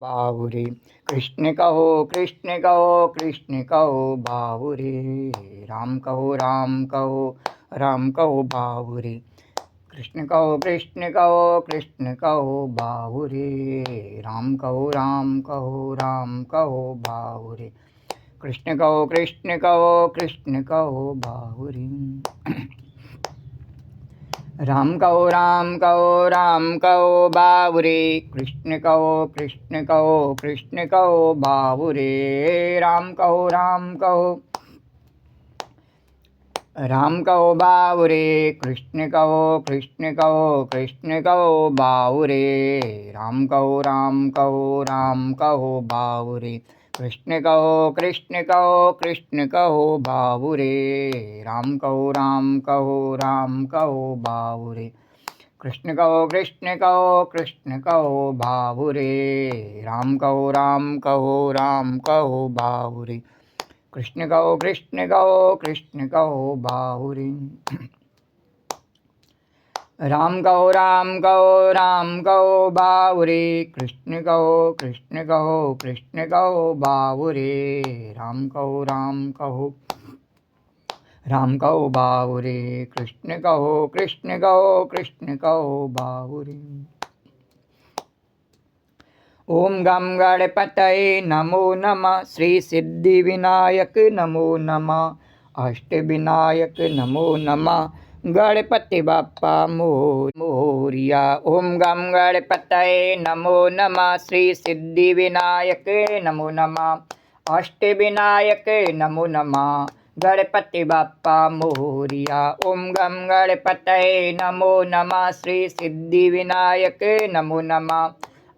बाहुरे कृष्ण कहो, कृष्ण कहो, कृष्ण कहो बाहुरे। राम कहो, राम कहो, राम कहो बाहुरे। कृष्ण कहो, कृष्ण कहो, कृष्ण कहो बाहुरे। राम कहो, राम कहो, राम कहो बाहुरे। कृष्ण कहो, कृष्ण कहो, कृष्ण कहो बाहुरे। राम कहो, राम कहो, राम कहो बाबुरे। कृष्ण कहो, कृष्ण कहो, कृष्ण कहो बाबुरे। राम कहो, राम कहो, राम कहो बाबुरे। कृष्ण कहो, कृष्ण कहो, कृष्ण कहो बाबुरे। राम कहो, राम कहो, राम कहो बाबुरे। कृष्ण कहो, कृष्ण कहो, कृष्ण कहो बाबुरे। राम कहो, राम कहो, राम कहो बाबुरे। कृष्ण कहो, कृष्ण कहो, कृष्ण कहो बाबुरे। राम कहो, राम कहो, राम कहो बाबुरे। कृष्ण कहो, कृष्ण कहो, कृष्ण कहो बाबुरे। राम कहो, राम कहो, राम कहो बाबुरे। कृष्ण कहो, कृष्ण कहो, कृष्ण कहो बाबुरे। राम कहो, राम कहो, राम कहो बाबुरे। कृष्ण कहो, कृष्ण कहो, कृष्ण कहो बाबुरे। ओम गम गणपतये नमो नमः। श्री सिद्धि विनायक नमो नमः। अष्ट विनायक नमो नमः। गणपति बाप्पा मोरिया। ओम गम गणपतये नमो नमः। श्री सिद्धि विनायक नमो नमः। अष्ट विनायक नमो नमः। गणपति बाप्पा मोरिया। ओम गम गणपतये नमो नमः। श्री सिद्धि विनायक नमो नमः।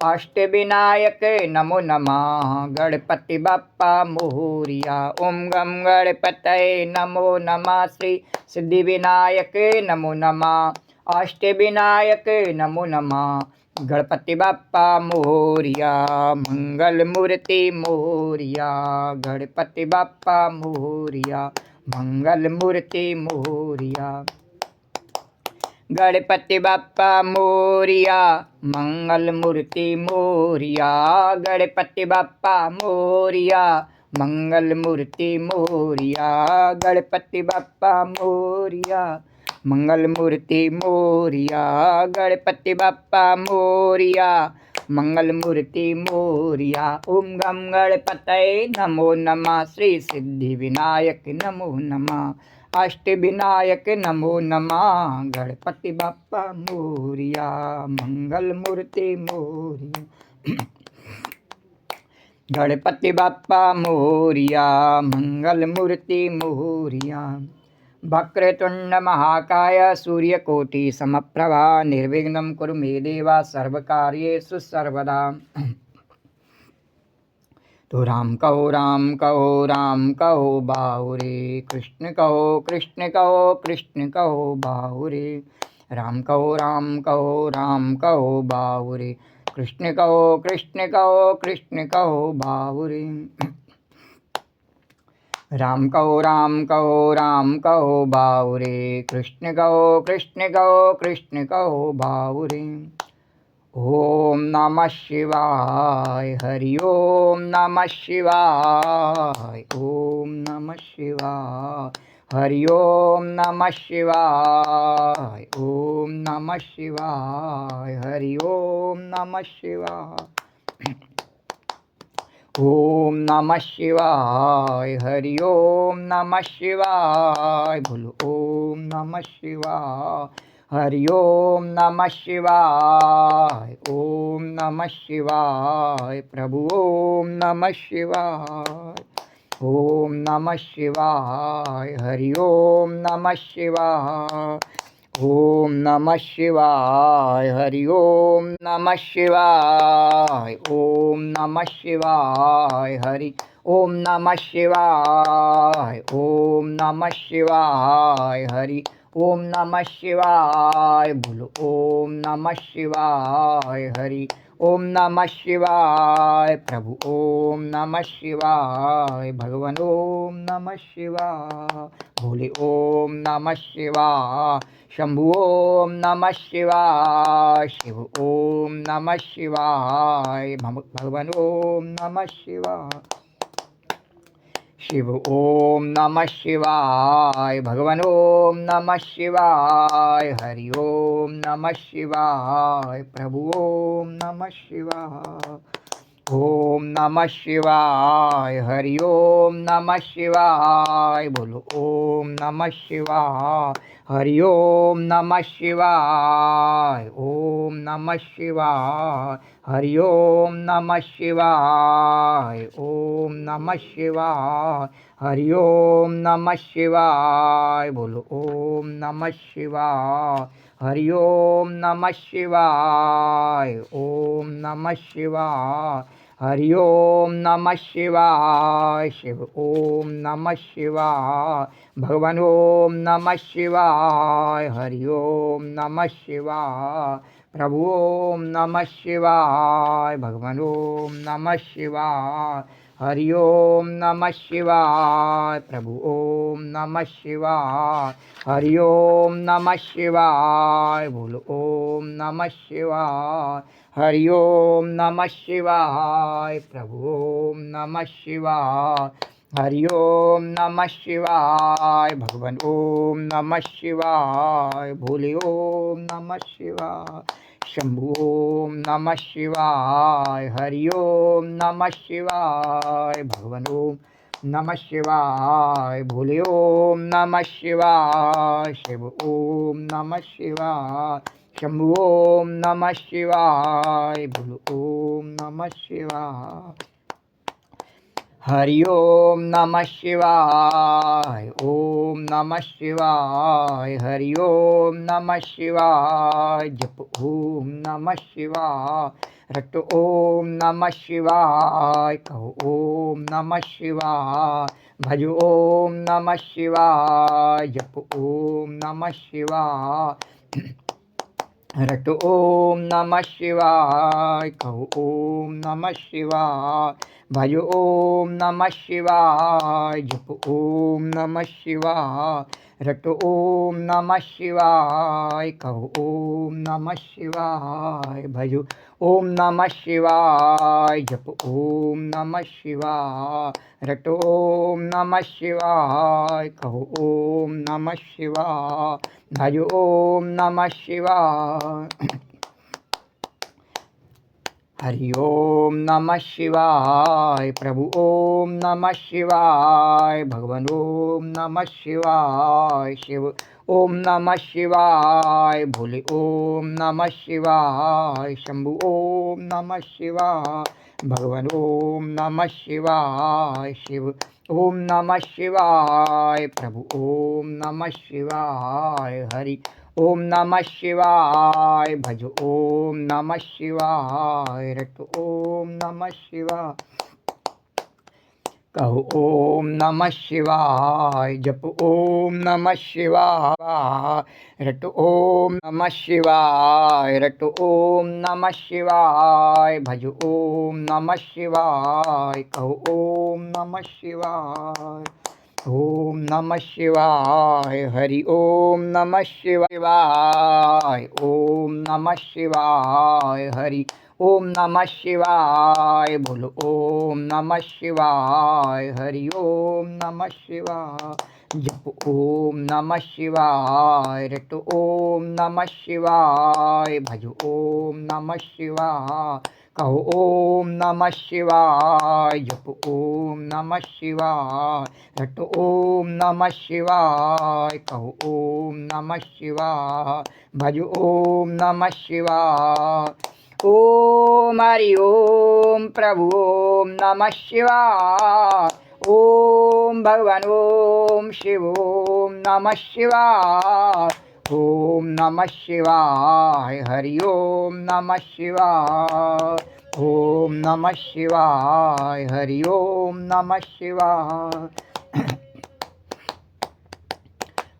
अष्टविनायक नमो नमः। गणपति बाप्पा मोरिया। ओम गम गणपतये नमो नमः। श्री सिद्धि विनायक नमो नमः। अष्टविनायक नमो नमः। गणपति बाप्पा मोरिया। मंगल मूर्ति मोरिया। गणपति बाप्पा मोरिया। मंगल मूर्ति मोरिया। गणपति बाप्पा मोरिया। मंगल मूर्ति मोरिया। गणपति बाप्पा मोरिया। मंगल मूर्ति मोरिया। गणपति बाप्पा मोरिया। मंगल मूर्ति मोरिया। गणपति बाप्पा मोरिया। मंगल मूर्ति मोरिया। ओम गम गणपतये नमो नमः। श्री सिद्धि विनायक नमो नमः। अष्ट विनायक नमो नमः। गणपति बाप्पा मोरिया। मंगल मूर्ति मोरिया। गणपति बाप्पा मोरिया। मंगल मूर्ति मोरिया। वक्रतुंड महाकाय सूर्यकोटि समप्रभा निर्विघ्नं कुरु मे देवा सर्वकार्येषु सर्वदा। तो राम कहो, राम कहो, राम कहो बाहुरे। कृष्ण कहो, कृष्ण कहो, कृष्ण कहो बाहुरे। राम कहो, राम कहो, राम कहो बाहुरे। कृष्ण कहो, कृष्ण कहो, कृष्ण कहो बाहुरे। राम कहो, राम कहो, राम कहो बाहुरे। कृष्ण कहो, कृष्ण कहो, कृष्ण कहो बाहुरे। ओम नमः शिवाय। हरि ओम नमः शिवाय। ओम नमः शिवाय। हरि ओम नमः शिवाय। ओम नमः शिवाय। हरि ओम नमः शिवाय। ओम नमः शिवाय। हरि ओम नमः शिवाय। बोलो ओम नमः शिवाय। हरि ओम नमः शिवाय। ओम नमः शिवाय। प्रभु ओम नमः शिवाय। ओम नमः शिवाय। हरि ओम नमः शिवाय। ओम नमः शिवाय। हरि ओम नमः शिवाय। ओम नमः शिवाय। हरि ओम नमः शिवाय। ओम नमः शिवाय। हरि ओम नमः शिवाय। बोलो ओम नमः शिवाय। हरि ओम नमः शिवाय प्रभु ओम नमः शिवाय भगवान ओम नमः शिवाय भोले ओम नमः शिवाय शंभु ओम नमः शिवाय शिव ओम नमः शिवाय भगवान ओम नमः शिवाय शिव ओम नमः शिवाय भगवान ओम नमः शिवाय हरि ओम नमः शिवाय प्रभु ओम नमः शिवाय ओम नमः शिवाय हरि ओम नमः शिवाय बोलो ओम नमः शिवाय हरि ओम नमः शिवाय ओम नमः शिवाय हरि ओम नमः शिवाय ओम नमः शिवाय हरि ओम नमः शिवाय बोलो ओम नमः शिवाय हरि ओम नमः शिवाय ओम नमः शिवाय हरि ओम नमः शिवाय शिव ओम नमः शिवाय भगवान ओम नमः शिवाय हरि ओम नमः शिवाय प्रभु ओम नमः शिवाय भगवान ओम नमः शिवाय हरि ओम नमः शिवाय प्रभु ओम नमः शिवाय हरि ओम नमः शिवाय बोलो ओम नमः शिवाय हरि ओम नमः शिवाय प्रभु ओम नमः शिवाय हरि ओम नमः शिवाय भगवान ओम नमः शिवाय भोले ओम नमः शिवाय शंभु ओम नमः शिवाय हरि ओम नमः शिवाय भगवान ओम नमः शिवाय भोले ओम नमः शिवाय शिव ओम नमः शिवाय शंभु ओम नमः शिवाय भोले ओम नमः शिवाय हरि ओम नमः शिवाय ओम नमः शिवाय हरि ओम नमः शिवाय जप ओम नमः शिवाय रट ओम नमः शिवाय कहो ओम नमः शिवाय भज ओम नमः शिवाय जप ओम नमः शिवाय रट ओम नमः शिवाय कहो ओम नमः शिवाय भज ओम नमः शिवाय जप ओम नमः शिवाय रट ओम नमः शिवाय कहो ओम नमः शिवाय भज ओम नमः शिवाय जप ओम नमः शिवाय रट ओम नमः शिवाय कहो ओम नमः शिवाय भज ओम नमः शिवाय हरि ओम नमः शिवाय प्रभु ओम नमः शिवाय भगवान ओम नमः शिवाय शिव ओम नमः शिवाय भोले ओम नमः शिवाय शंभु ओम नमः शिवाय भगवान ओम नमः शिवाय शिव ओम नमः शिवाय प्रभु ओम नमः शिवाय हरि ओम नमः शिवाय भज ओम नमः शिवाय रट ओम नमः शिवाय कहो ओम नमः शिवाय जप ओम नमः शिवाय रट ओम नमः शिवाय रट ओम नमः शिवाय भज ओम नमः शिवाय कहो ओम नमः शिवाय ओम नमः शिवाय हरि ओम नमः शिवाय ओम नमः शिवाय हरि ओम नमः शिवाय बोलो ओम नमः शिवाय हरि ओम नमः शिवाय जप ओम नमः शिवाय रट ओम नमः शिवाय भज ओम नमः शिवाय कहो ओम नमः शिवाय जप ओम नमः शिवाय रट ओम नमः शिवाय कहो ओम नमः शिवाय भज ओम नमः शिवाय ओम हरि ओम प्रभु ओम नमः शिवाय ओम भगवान ओम शिव ओम नमः शिवाय ओम नमः शिवाय हरि ओम नमः शिवाय ओम नमः शिवाय हरि ओम नमः शिवाय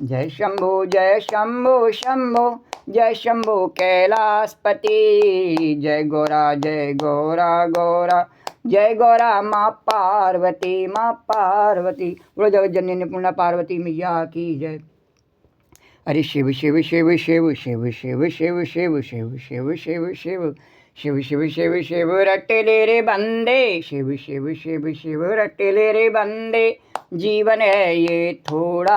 जय शंभो जय शंभो शंभो जय शंभो कैलाशपति। जय गौरा गौरा जय गौरा माँ पार्वती बोलो जगत जननी अन्नपूर्णा पार्वती मैया की जय। अरे शिव शिव शिव शिव शिव शिव शिव शिव शिव शिव शिव शिव शिव शिव शिव शिव रटेले रे बंदे, शिव शिव शिव शिव रटेले रे बंदे, जीवन है ये थोड़ा।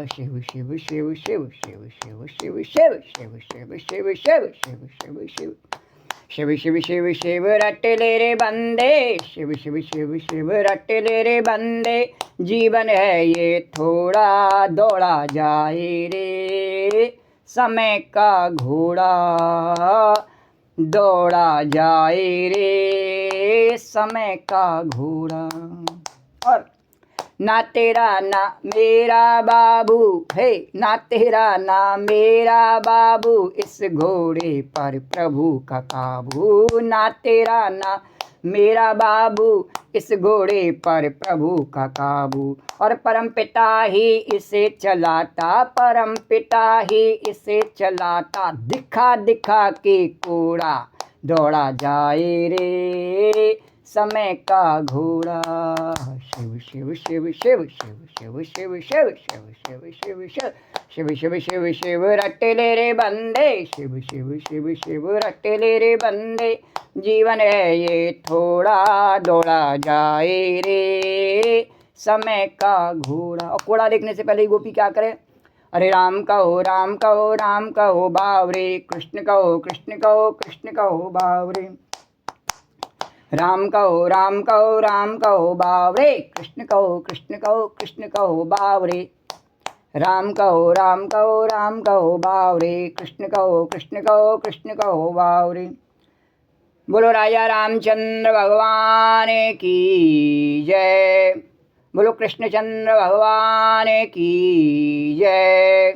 शिव शिव शिव शिव शिव शिव शिव शिव शिव शिव शिव शिव शिव शिव शिव शिव शिव शिव शिव रटेले रे बंदे, शिव शिव शिव शिव रटेले रे बंदे, जीवन है ये थोड़ा। दौड़ा जाए रे समय का घोड़ा, दौड़ा जाए रे समय का घोड़ा। और ना तेरा ना मेरा बाबू है, ना तेरा ना मेरा बाबू, इस घोड़े पर प्रभु का काबू। ना तेरा ना मेरा बाबू, इस घोड़े पर प्रभु का काबू। और परम पिता ही इसे चलाता, परम पिता ही इसे चलाता, दिखा दिखा के कोड़ा। दौड़ा जाए रे समय का घोड़ा। शिव शिव शिव शिव शिव शिव शिव शिव शिव शिव शिव शिव शिव शिव शिव शिव रटेले रे बंदे, शिव शिव शिव शिव रटेले रे बंदे, जीवन है ये थोड़ा। दौड़ा जाए रे समय का घोड़ा। और कोड़ा देखने से पहले ही गोपी क्या करे? अरे राम कहो राम कहो राम कहो बावरे, कृष्ण कहो कृष्ण कहो कृष्ण कहो बावरे। राम कहो राम कहो राम कहो बावरे, कृष्ण कहो कृष्ण कहो कृष्ण कहो बावरे। राम कहो राम कहो राम कहो बावरे, कृष्ण कहो कृष्ण कहो कृष्ण कहो बावरे। बोलो राजा रामचंद्र भगवान की जय। बोलो कृष्णचंद्र भगवान की जय।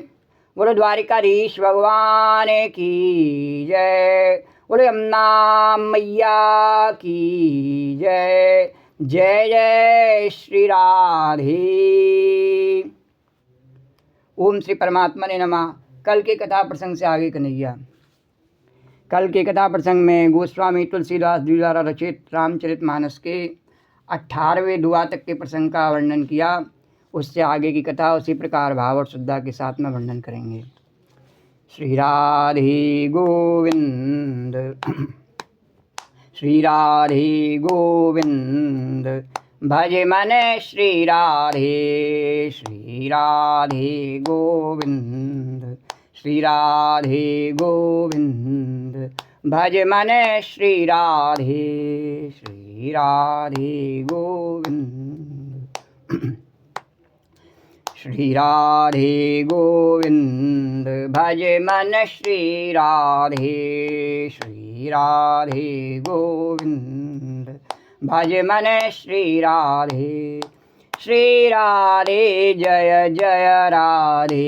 बोलो द्वारिकाधीश भगवान की जय। बोलो यमुना मैया की जय। जय जय श्री राधे। ओम श्री परमात्मा ने नमः। कल के कथा प्रसंग से आगे कन्हैया। कल के कथा प्रसंग में गोस्वामी तुलसीदास जी द्वारा रचित रामचरितमानस के 18वें दुआ तक के प्रसंग का वर्णन किया। उससे आगे की कथा उसी प्रकार भाव और श्रद्धा के साथ में वर्णन करेंगे। श्री राधे गोविंद श्री राधे गोविंद, भज मन श्री राधे गोविंद, श्री राधे गोविंद, भज मन श्री राधे गोविंद। श्री राधे गोविंद, भज मन श्री राधे गोविंद, भज मन श्री राधे। श्री राधे जय जय राधे,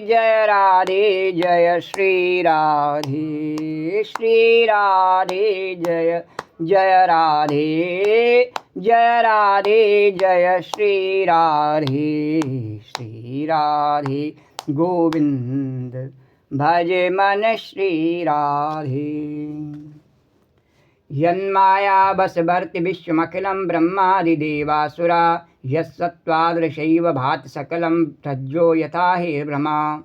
जय राधे जय श्री राधे, श्री राधे जय जय राधे, जय राधे जय श्री राधे गोविंद, भज मन श्री राधे। यन्माया बसवर्ति विश्वमखिलं ब्रह्मादिदेवासुरा, यत्सत्त्वादृशैव भाति सकलं तज्जो यथा हे भ्रमा।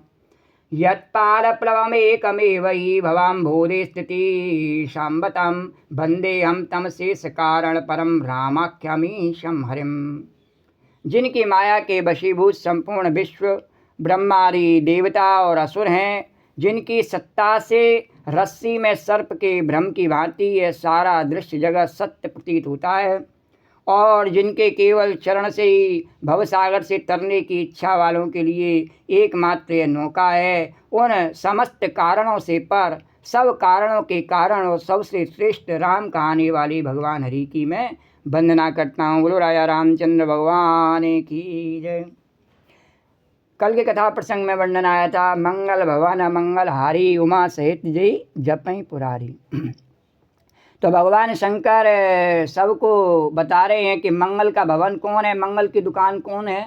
यत्पादप्लवमेकमेव हि भवाम्भोधे स्थितिशाम्बतां, वन्देऽहं तं शेषकारण परं रामाख्यामीशं हरिं। जिनकी माया के वशीभूत संपूर्ण विश्व ब्रह्मादि देवता और असुर हैं, जिनकी सत्ता से रस्सी में सर्प के भ्रम की भांति यह सारा दृश्य जगत सत्य प्रतीत होता है, और जिनके केवल चरण से ही भवसागर से तरने की इच्छा वालों के लिए एकमात्र यह नौका है, उन समस्त कारणों से पर सब कारणों के कारण और सबसे श्रेष्ठ राम कहानी वाले भगवान हरि की मैं वंदना करता हूँ। बोलो राजा रामचंद्र भगवान की जय। कल के कथा प्रसंग में वर्णन आया था, मंगल भवन मंगल हारी, उमा सहित जय जपई पुरारी। तो भगवान शंकर सबको बता रहे हैं कि मंगल का भवन कौन है, मंगल की दुकान कौन है,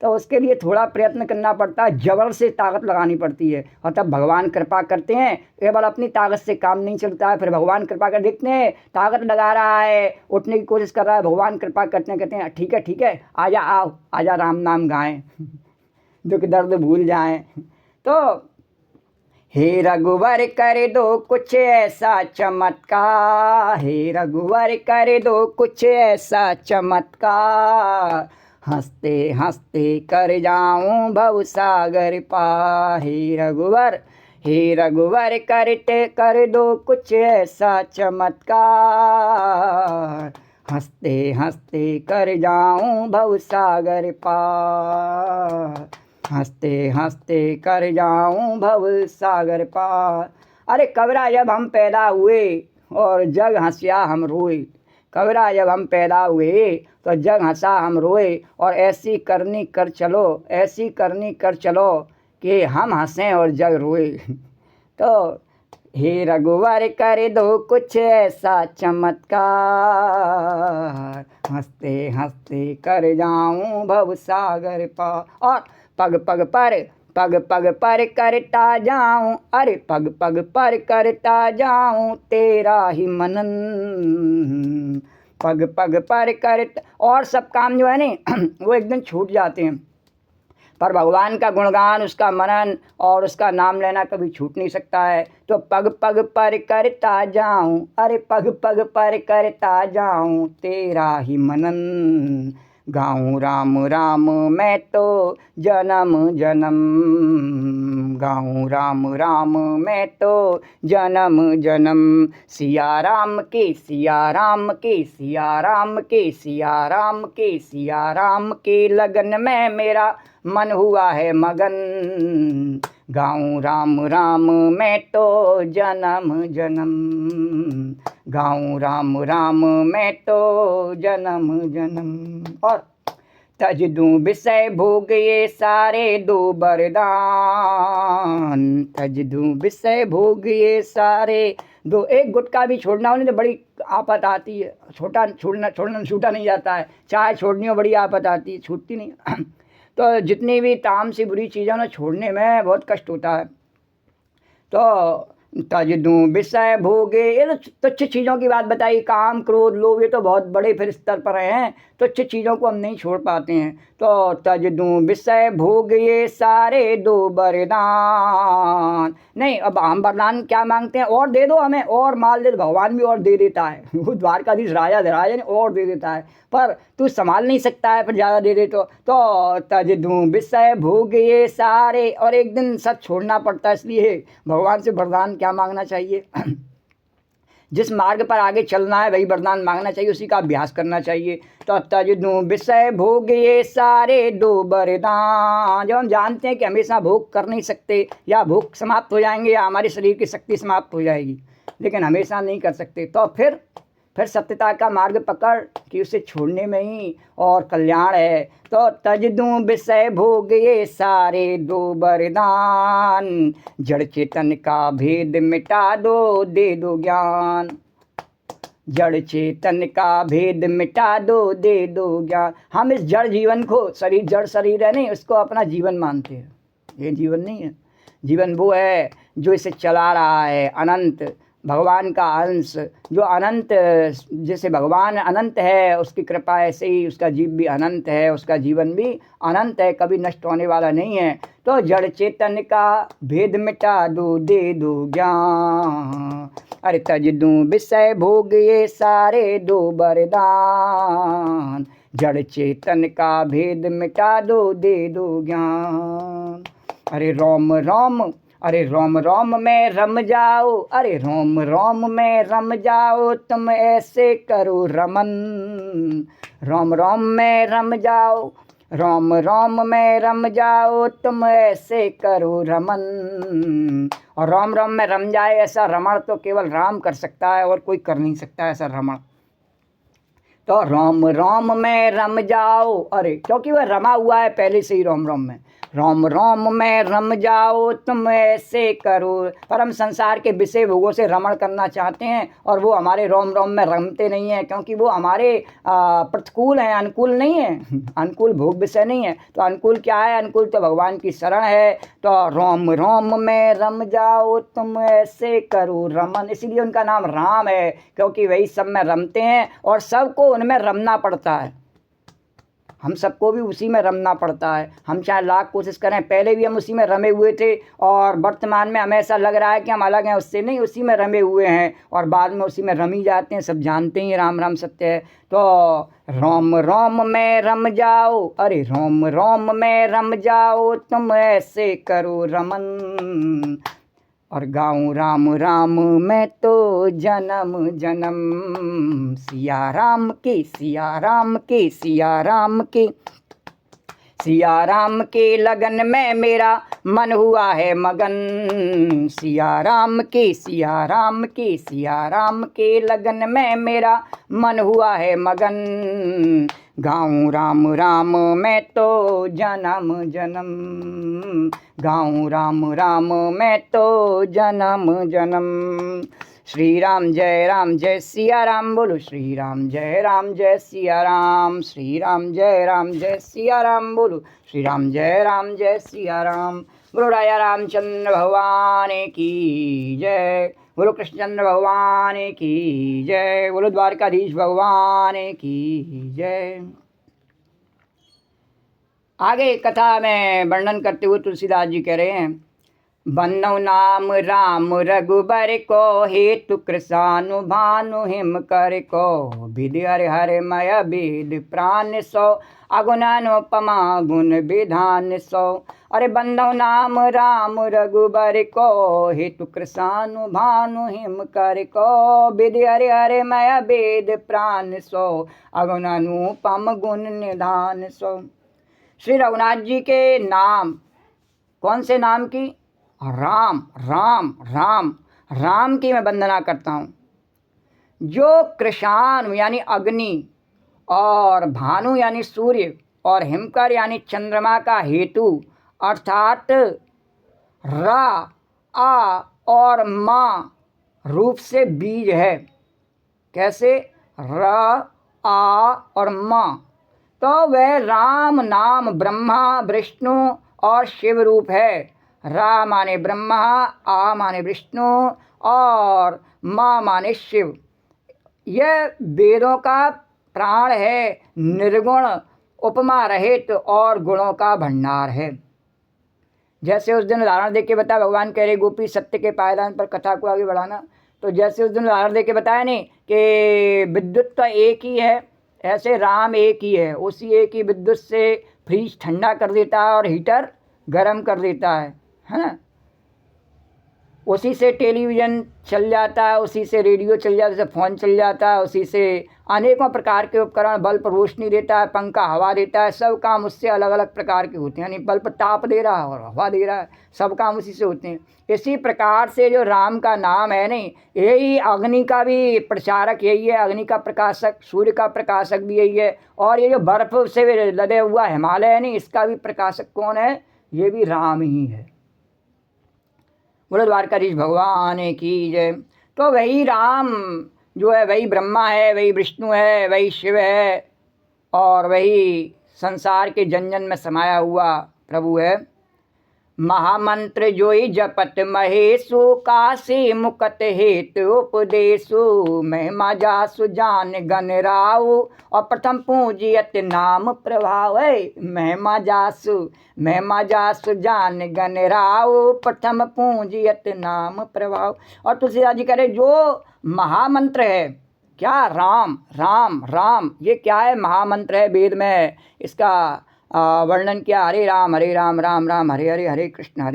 तो उसके लिए थोड़ा प्रयत्न करना पड़ता है, जबर से ताकत लगानी पड़ती है, और तब भगवान कृपा करते हैं। केवल अपनी ताकत से काम नहीं चलता है, फिर भगवान कृपा कर देखते हैं ताकत लगा रहा है, उठने की कोशिश कर रहा है, भगवान कृपा करते हैं, कहते हैं ठीक है आजा, आओ आजा, राम नाम गाएं, दुख दर्द भूल जाएं। तो हे रघुवर कर दो कुछ ऐसा चमत्कार, हे रघुवर कर दो कुछ ऐसा चमत्कार, हंसते हंसते कर जाऊं भवसागर पार। हे रघुवर कर दो कुछ ऐसा चमत्कार, हंसते हंसते कर जाऊं भवसागर पार, हंसते हंसते कर जाऊं भवसागर पार। अरे कबरा जब हम पैदा हुए और जग हंसिया हम रोए, कबरा जब हम पैदा हुए तो जग हंसा हम रोए, और ऐसी करनी कर चलो, ऐसी करनी कर चलो कि हम हंसें और जग रोए। तो हे रघुवर कर दो कुछ ऐसा चमत्कार, हंसते हंसते कर जाऊं भवसागर पार। और पग पग पर करता जाऊं, अरे पग पग पर करता जाऊं तेरा ही मनन, पग पग पर करता। और सब काम जो है ना वो एक दिन छूट जाते हैं, पर भगवान का गुणगान, उसका मनन और उसका नाम लेना कभी छूट नहीं सकता है। तो पग पग पर करता जाऊं, अरे पग पग पर करता जाऊं तेरा ही मनन, गाऊं राम राम मैं तो जन्म जन्म, गाऊं राम राम मैं तो जन्म जन्म, सिया राम की सिया राम की सिया राम की सिया राम की सिया राम की लगन में मेरा मन हुआ है मगन, गाऊं राम राम मैं तो जन्म जन्म, गाऊं राम राम मैं तो जन्म जन्म। और तज दूं विषय भोग ये सारे दो वरदान, तज दूं विषय भोग ये सारे दो। एक गुटखा भी छोड़ना हो नहीं तो बड़ी आफत आती है, छोड़ना छूटा नहीं जाता है, चाहे छोड़नी हो बड़ी आफत आती है, छूटती नहीं। तो जितनी भी ताम सी बुरी चीज़ों ने छोड़ने में बहुत कष्ट होता है। तो तज दूं विषय भोगे, ये तो तुच्छ चीज़ों की बात बताई, काम क्रोध लोभ ये तो बहुत बड़े फिर स्तर पर हैं, तुच्छ चीज़ों को हम नहीं छोड़ पाते हैं। तो तज दूं विषय भोग ये सारे दो वरदान। नहीं, अब हम वरदान क्या मांगते हैं, और दे दो हमें, और माल दे दो, भगवान भी और दे देता है, वो द्वारकाधीश राजा धराजा ने और दे देता है, पर तू संभाल नहीं सकता है फिर ज़्यादा दे दे तो तज दूं विषय भोग ये सारे। और एक दिन सब छोड़ना पड़ता है, इसलिए भगवान से वरदान क्या मांगना चाहिए, जिस मार्ग पर आगे चलना है वही वरदान मांगना चाहिए, उसी का अभ्यास करना चाहिए। तो तज दूं विषय भोग ये सारे दो वरदान। जब हम जानते हैं कि हमेशा भोग कर नहीं सकते, या भोग समाप्त हो जाएंगे, या हमारे शरीर की शक्ति समाप्त हो जाएगी, लेकिन हमेशा नहीं कर सकते, तो फिर सत्यता का मार्ग पकड़ कि उसे छोड़ने में ही और कल्याण है। तो तज दूं विषय भोग ये सारे दो वरदान, जड़ चेतन का भेद मिटा दो दे दो ज्ञान, जड़ चेतन का भेद मिटा दो दे दो ज्ञान। हम इस जड़ जीवन को, शरीर जड़ शरीर है नहीं, उसको अपना जीवन मानते हैं, ये जीवन नहीं है। जीवन वो है जो इसे चला रहा है, अनंत भगवान का अंश, जो अनंत, जैसे भगवान अनंत है, उसकी कृपा ऐसे ही उसका जीव भी अनंत है, उसका जीवन भी अनंत है, कभी नष्ट होने वाला नहीं है। तो जड़ चेतन का भेद मिटा दो दे दो ज्ञान, अरे तज दूं विषय भोग ये सारे दो वरदान, जड़ चेतन का भेद मिटा दो दे दो ज्ञान। अरे रोम रोम, अरे रोम रोम में रम जाओ, अरे रोम रोम में रम जाओ तुम ऐसे करो रमन, रोम रोम में रम जाओ, रोम रोम में रम जाओ तुम ऐसे करो रमन। और रोम रोम में रम जाए ऐसा रमण तो केवल राम कर सकता है, और कोई कर नहीं सकता ऐसा रमण। तो रोम रोम में रम जाओ, अरे क्योंकि वह रमा हुआ है पहले से ही रोम रोम में, रोम रोम में रम जाओ तुम ऐसे करो। पर हम संसार के विषय भोगों से रमण करना चाहते हैं और वो हमारे रोम रोम में रमते नहीं हैं, क्योंकि वो हमारे प्रतिकूल हैं, अनुकूल नहीं है। अनुकूल भोग विषय नहीं है। तो अनुकूल क्या है? अनुकूल तो भगवान की शरण है। तो रोम रोम में रम जाओ तुम ऐसे करो रमन, इसीलिए उनका नाम राम है, क्योंकि वही सब में रमते हैं और सबको उनमें रमना पड़ता है। हम सबको भी उसी में रमना पड़ता है। हम चाहे लाख कोशिश करें, पहले भी हम उसी में रमे हुए थे और वर्तमान में हमें ऐसा लग रहा है कि हम अलग हैं, उससे नहीं, उसी में रमे हुए हैं और बाद में उसी में रम ही जाते हैं। सब जानते ही राम राम सत्य है। तो रोम रोम में रम जाओ, अरे रोम रोम में रम जाओ तुम ऐसे करो रमन, और गाऊं राम राम मैं तो जन्म जन्म, सिया राम के सिया राम के सिया राम के, सिया राम के लगन में मेरा मन हुआ है मगन, सिया राम के सिया राम के सिया राम के लगन में मेरा मन हुआ है मगन, गाऊं राम राम मैं तो जन्म जन्म, गाऊं राम राम मैं तो जन्म जन्म। श्री राम जय सिया राम, बोलो श्री राम जय सिया राम, श्री राम जय सिया राम, बोलो श्री राम जय सिया राम। बोलो राजा रामचंद्र भगवान की जय, बोलो कृष्णचंद्र भगवान की जय, बोलो द्वारकाधीश भगवान की जय। आगे कथा में वर्णन करते हुए तुलसीदास जी कह रहे हैं, बन्नौ नाम राम रघुबर को, हेतु कृसानु भानु हिम कर को, विधि हरि हरि मय वेद प्राण सो, अगुणानुपमा गुण विधान सो। अरे बन्नौ नाम राम रघुबर को, हेतु कृसानु भानु हिम कर को, विधि हरि हरि मय वेद प्राण सो, अगुणानुपम गुण निधान सो। श्री रघुनाथ जी के नाम, कौन से नाम की? राम राम राम राम की मैं वंदना करता हूँ। जो कृशानु यानी अग्नि, और भानु यानी सूर्य, और हिमकर यानी चंद्रमा का हेतु अर्थात रा आ और माँ रूप से बीज है। कैसे? र आ और माँ, तो वह राम नाम ब्रह्मा विष्णु और शिव रूप है। रा माने ब्रह्मा, आ माने विष्णु और माँ माने शिव। यह वेदों का प्राण है, निर्गुण उपमा रहित और गुणों का भंडार है। जैसे उस दिन उदाहरण देके बताया, भगवान कह रहे गोपी सत्य के पायदान पर कथा को आगे बढ़ाना। तो जैसे उस दिन उदाहरण देके बताया नहीं कि विद्युत तो एक ही है, ऐसे राम एक ही है। उसी एक ही विद्युत से फ्रिज ठंडा कर देता है और हीटर गर्म कर देता है ना। उसी से टेलीविज़न चल जाता है, उसी से रेडियो चल जाता है, उसी से फ़ोन चल जाता है, उसी से अनेकों प्रकार के उपकरण, बल्ब रोशनी देता है, पंखा हवा देता है। सब काम उससे अलग अलग प्रकार के होते हैं। यानी बल्ब ताप दे रहा है और हवा दे रहा है, सब काम उसी से होते हैं। इसी प्रकार से जो राम का नाम है नहीं, यही अग्नि का भी प्रचारक यही है, अग्नि का प्रकाशक, सूर्य का प्रकाशक भी यही है। और ये जो बर्फ़ से लदे हुआ हिमालय है नहीं, इसका भी प्रकाशक कौन है? ये भी राम ही है। बोलो द्वारकाधीश भगवान की जय। तो वही राम जो है, वही ब्रह्मा है, वही विष्णु है, वही शिव है, और वही संसार के जन जन में समाया हुआ प्रभु है। महामंत्र जोई जपत महेशु, काशी मुकत हेतु उपदेशु, महिमा जासु जान गण राउ, और प्रथम पूजियत नाम प्रभाव। महिमा जासु जान गण राउ, प्रथम पूजियत नाम प्रभाव। और तुलसीदास जी कह रहे जो महामंत्र है, क्या? राम राम राम। ये क्या है? महामंत्र है, वेद में है। इसका वर्णन किया, हरे राम राम राम हरे हरे, हरे कृष्ण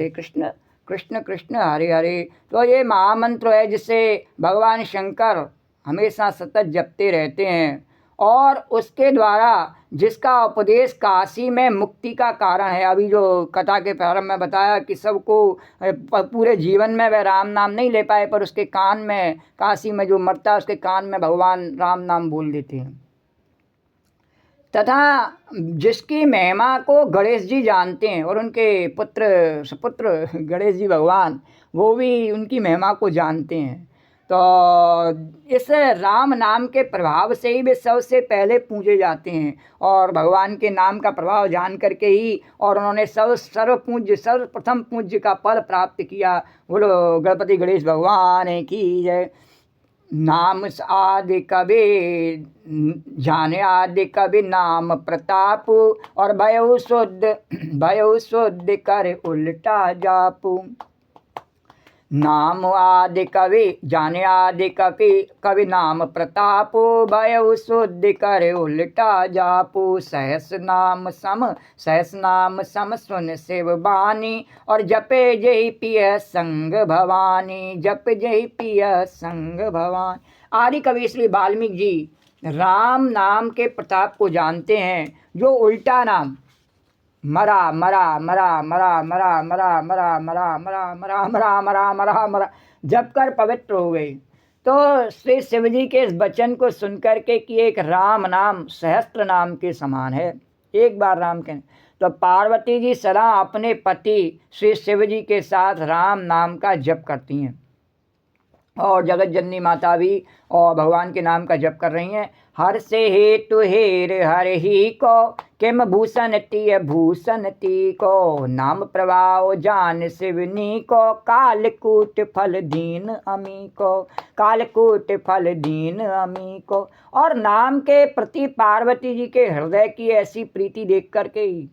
कृष्ण कृष्ण हरे हरे। तो ये महामंत्र है जिसे भगवान शंकर हमेशा सतत जपते रहते हैं, और उसके द्वारा जिसका उपदेश काशी में मुक्ति का कारण है। अभी जो कथा के प्रारंभ में बताया कि सबको पूरे जीवन में वह राम नाम नहीं ले पाए, पर उसके कान में, काशी में जो मरता है उसके कान में भगवान राम नाम बोल देते हैं। तथा जिसकी महिमा को गणेश जी जानते हैं और उनके सुपुत्र गणेश जी भगवान वो भी उनकी महिमा को जानते हैं। तो इस राम नाम के प्रभाव से ही वे सबसे पहले पूजे जाते हैं और भगवान के नाम का प्रभाव जान करके ही और उन्होंने सर्वप्रथम पूज्य का पद प्राप्त किया। बोलो गणपति गणेश भगवान की जय। नाम आदि कवि जाने आदि कवि नाम प्रताप और भयो शुद्ध कर उल्टा जापू। नाम आदि कवि जाने आदि कवि नाम प्रताप भयो शुद्ध कर उल्टा जापू। सहस नाम सम सुन शिव बानी और जपे जय पिय संग भवानी। जप जय पिय संग भवानी। आदि कवि श्री वाल्मीकि जी राम नाम के प्रताप को जानते हैं, जो उल्टा नाम मरा मरा मरा मरा मरा मरा मरा मरा मरा मरा मरा मरा मरा मरा जप कर पवित्र हो गए। तो श्री शिव जी के इस वचन को सुनकर के कि एक राम नाम सहस्त्र नाम के समान है, एक बार राम के, तो पार्वती जी सदा अपने पति श्री शिव जी के साथ राम नाम का जप करती हैं और जगत जननी माता भी और भगवान के नाम का जप कर रही हैं। हर से हेतु हेर हर ही को किम भूषण ती को। नाम प्रभाव जान शिवनी को कालकूट फल दीन अमी को। कालकूट फल दीन अमी को। और नाम के प्रति पार्वती जी के हृदय की ऐसी प्रीति देख करके ही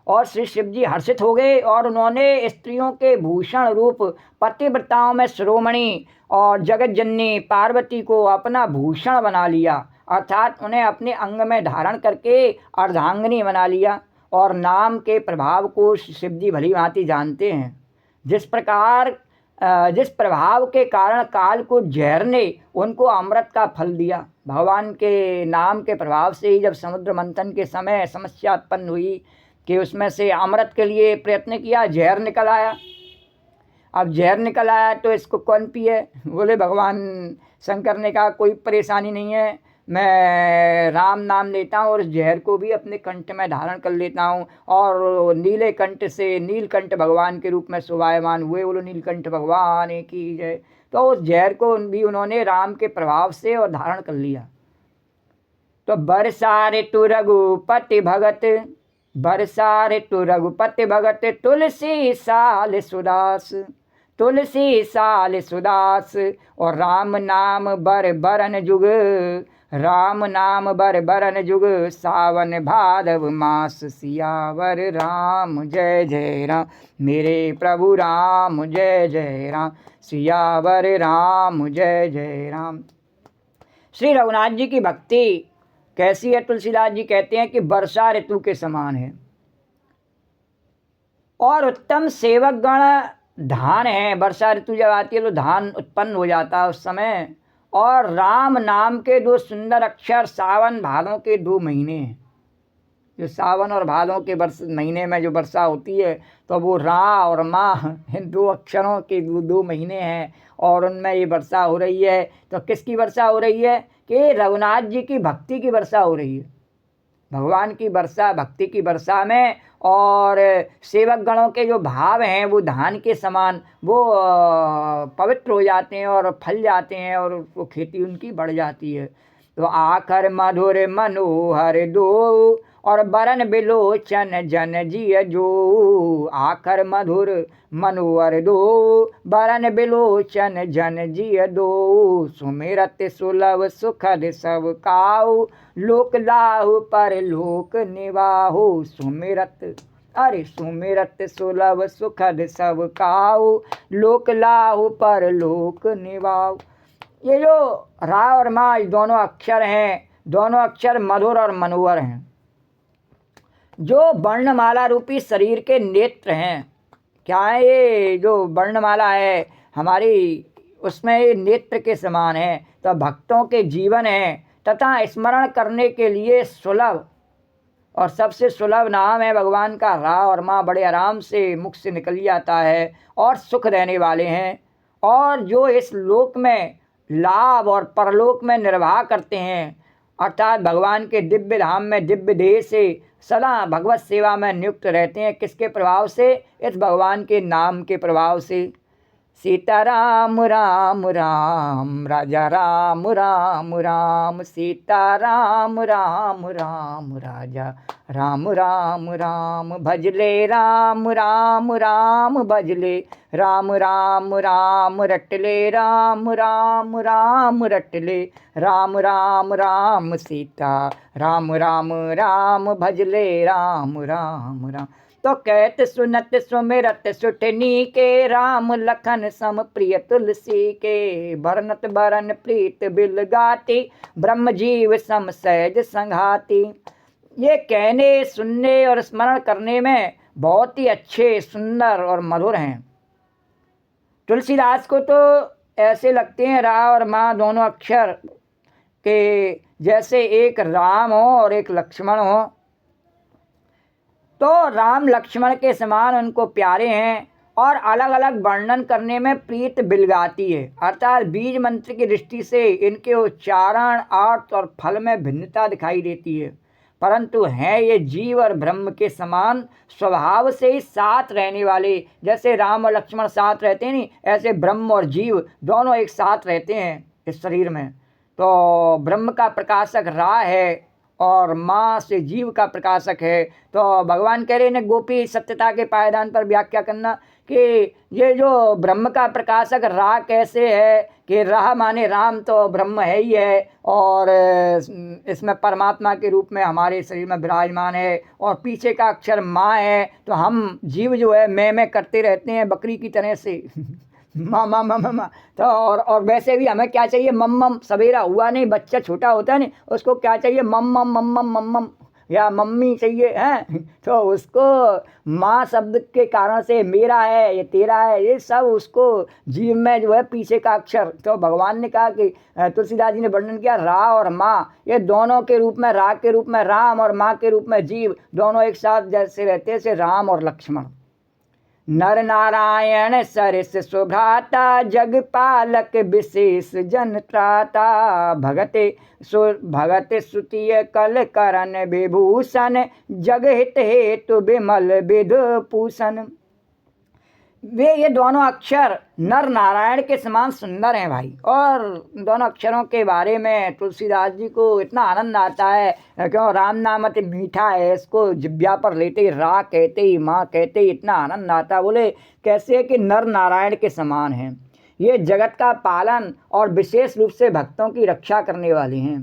और श्री शिव जी हर्षित हो गए और उन्होंने स्त्रियों के भूषण रूप पतिव्रताओं में शिरोमणि और जगत जननी पार्वती को अपना भूषण बना लिया, अर्थात उन्हें अपने अंग में धारण करके अर्धांगिनी बना लिया। और नाम के प्रभाव को शिव जी भली भांति जानते हैं। जिस प्रभाव के कारण काल को जहर ने उनको अमृत का फल दिया, भगवान के नाम के प्रभाव से ही जब समुद्र मंथन के समय समस्या उत्पन्न हुई कि उसमें से अमृत के लिए प्रयत्न किया, जहर निकल आया। अब जहर निकल आया तो इसको कौन पिए? बोले भगवान शंकर ने कहा कोई परेशानी नहीं है, मैं राम नाम लेता हूँ और जहर को भी अपने कंठ में धारण कर लेता हूँ। और नीले कंठ से नीलकंठ भगवान के रूप में शोभायमान हुए। बोलो नीलकंठ भगवान की जय। तो उस जहर को भी उन्होंने राम के प्रभाव से और धारण कर लिया। तो बरसा ऋतु रघुपति भगत, बरसा ऋतु रघुपति भगत, तुलसी साल सुदास, तुलसी साल सुदास। और राम नाम बर बरन जुग, राम नाम बर बरन जुग, सावन भादव मास सियावर राम। जय जय राम मेरे प्रभु राम, जय जय राम सियावर राम, जय जय राम। श्री रघुनाथ जी की भक्ति कैसी है? तुलसीदास जी कहते हैं कि वर्षा ऋतु के समान है और उत्तम सेवक गण धान है। वर्षा ऋतु जब आती है तो धान उत्पन्न हो जाता है उस समय। और राम नाम के दो सुंदर अक्षर सावन भादों के 2 महीने हैं। जो सावन और भादों के महीने में जो वर्षा होती है तो वो रा और माह इन 2 अक्षरों के 2 महीने हैं और उनमें ये वर्षा हो रही है। तो किसकी वर्षा हो रही है? कि रघुनाथ जी की भक्ति की वर्षा हो रही है। भगवान की वर्षा, भक्ति की वर्षा में और सेवक गणों के जो भाव हैं वो धान के समान वो पवित्र हो जाते हैं और फल जाते हैं और वो खेती उनकी बढ़ जाती है। तो आखर मधुर मनोहर दो और बरन बिलोचन जन जिय जो। आखर मधुर मनोहर दो बरन बिलोचन जन जिय दो। सुमिरत सुलभ सुखद सब काऊ, लोक लाहु पर लोक निवाहु। सुमिरत, अरे सुमिरत सुलभ सुखद सब काऊ, लोक लाहु पर लोक निवाहु। ये जो रा और मा दोनों अक्षर हैं, दोनों अक्षर मधुर और मनोहर हैं, जो वर्णमाला रूपी शरीर के नेत्र हैं। क्या है ये जो वर्णमाला है हमारी, उसमें ये नेत्र के समान है। तो भक्तों के जीवन है तथा स्मरण करने के लिए सुलभ और सबसे सुलभ नाम है भगवान का रा और माँ। बड़े आराम से मुख से निकल जाता है और सुख देने वाले हैं। और जो इस लोक में लाभ और परलोक में निर्वाह करते हैं अर्थात भगवान के दिव्य धाम में दिव्य देह से सदा भगवत सेवा में नियुक्त रहते हैं। किसके प्रभाव से? इस भगवान के नाम के प्रभाव से। सीता राम राम राम, राजा राम राम राम, सीता राम राम राम, राजा राम राम राम, भजले राम राम राम, भजले राम राम राम, रटले राम राम राम, रटले राम राम राम, सीता राम राम राम, भजले राम राम राम। तो कहत सुनत सुमिरत सुठनी के, राम लखन सम प्रिय तुलसी के, बरनत बरन प्रीत बिल गाती, ब्रह्म जीव सम सहज संघाती। ये कहने, सुनने और स्मरण करने में बहुत ही अच्छे, सुंदर और मधुर हैं। तुलसीदास को तो ऐसे लगते हैं रा और माँ दोनों अक्षर के जैसे एक राम हो और एक लक्ष्मण हो। तो राम लक्ष्मण के समान उनको प्यारे हैं और अलग अलग वर्णन करने में प्रीत बिलगाती है। अर्थात बीज मंत्र की दृष्टि से इनके उच्चारण, अर्थ और फल में भिन्नता दिखाई देती है, परंतु हैं ये जीव और ब्रह्म के समान, स्वभाव से ही साथ रहने वाले। जैसे राम और लक्ष्मण साथ रहते हैं नहीं, ऐसे ब्रह्म और जीव दोनों एक साथ रहते हैं इस शरीर में। तो ब्रह्म का प्रकाशक रा है और माँ से जीव का प्रकाशक है। तो भगवान कह रहे हैं गोपी सत्यता के पायदान पर व्याख्या करना कि ये जो ब्रह्म का प्रकाशक रा कैसे है कि राह माने राम तो ब्रह्म है ही है, और इसमें परमात्मा के रूप में हमारे शरीर में विराजमान है, और पीछे का अक्षर माँ है। तो हम जीव जो है मैं करते रहते हैं बकरी की तरह से माँ माँ माँ माँ माँ। तो और वैसे भी हमें क्या चाहिए? मम। सवेरा हुआ नहीं, बच्चा छोटा होता है नहीं, उसको क्या चाहिए? मम मम या मम्मी चाहिए हैं। तो उसको माँ शब्द के कारण से मेरा है, ये तेरा है, ये सब उसको जीव में जो है पीछे का अक्षर। तो भगवान ने कहा कि तुलसीदास जी ने वर्णन किया रा और माँ, ये दोनों के रूप में, रा के रूप में राम और माँ के रूप में जीव, दोनों एक साथ जैसे रहते हैं, जैसे राम और लक्ष्मण। नर नारायण सरस सुभ्राता, जग पालक विशेष जन त्राता, भगत सुतिय कल करन विभूषण, जग हित हेतु विमल विधुभूषण। वे ये दोनों अक्षर नर नारायण के समान सुंदर हैं भाई। और दोनों अक्षरों के बारे में तुलसीदास जी को इतना आनंद आता है, क्यों? राम नाम अति मीठा है, इसको जिब्या पर लेते ही रा कहते ही माँ कहते ही इतना आनंद आता है। बोले कैसे कि नर नारायण के समान हैं, ये जगत का पालन और विशेष रूप से भक्तों की रक्षा करने वाले हैं।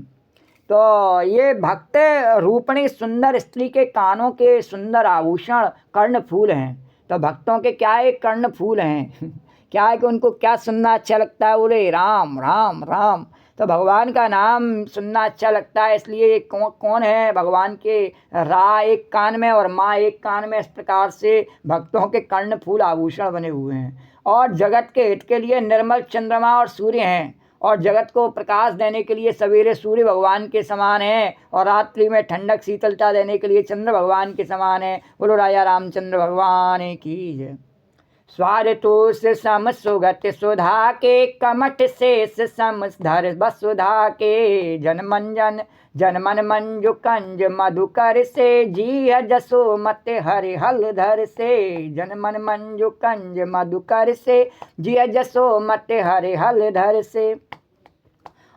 तो ये भक्त रूपणी सुंदर स्त्री के कानों के सुंदर आभूषण कर्ण फूल हैं। तो भक्तों के क्या है? कर्ण फूल हैं। क्या है कि उनको क्या सुनना अच्छा लगता है? बोले राम राम राम। तो भगवान का नाम सुनना अच्छा लगता है, इसलिए कौन है? भगवान के रा एक कान में और माँ एक कान में, इस प्रकार से भक्तों के कर्ण फूल आभूषण बने हुए हैं। और जगत के हित के लिए निर्मल चंद्रमा और सूर्य हैं, और जगत को प्रकाश देने के लिए सवेरे सूर्य भगवान के समान है, और रात्रि में ठंडक शीतलता देने के लिए चंद्र भगवान के समान है। बोलो राजा रामचंद्र भगवान की जय। स्वारतोष सम सुगत सुधा के, कमठ शेष सम धर वसुधा के, जनमन मंजु कंज मधुकर से, जी जसो मत हरि हल धर से, जनमन मंजु कंज मधुकर से, जी जसो मत हरि हल धर से।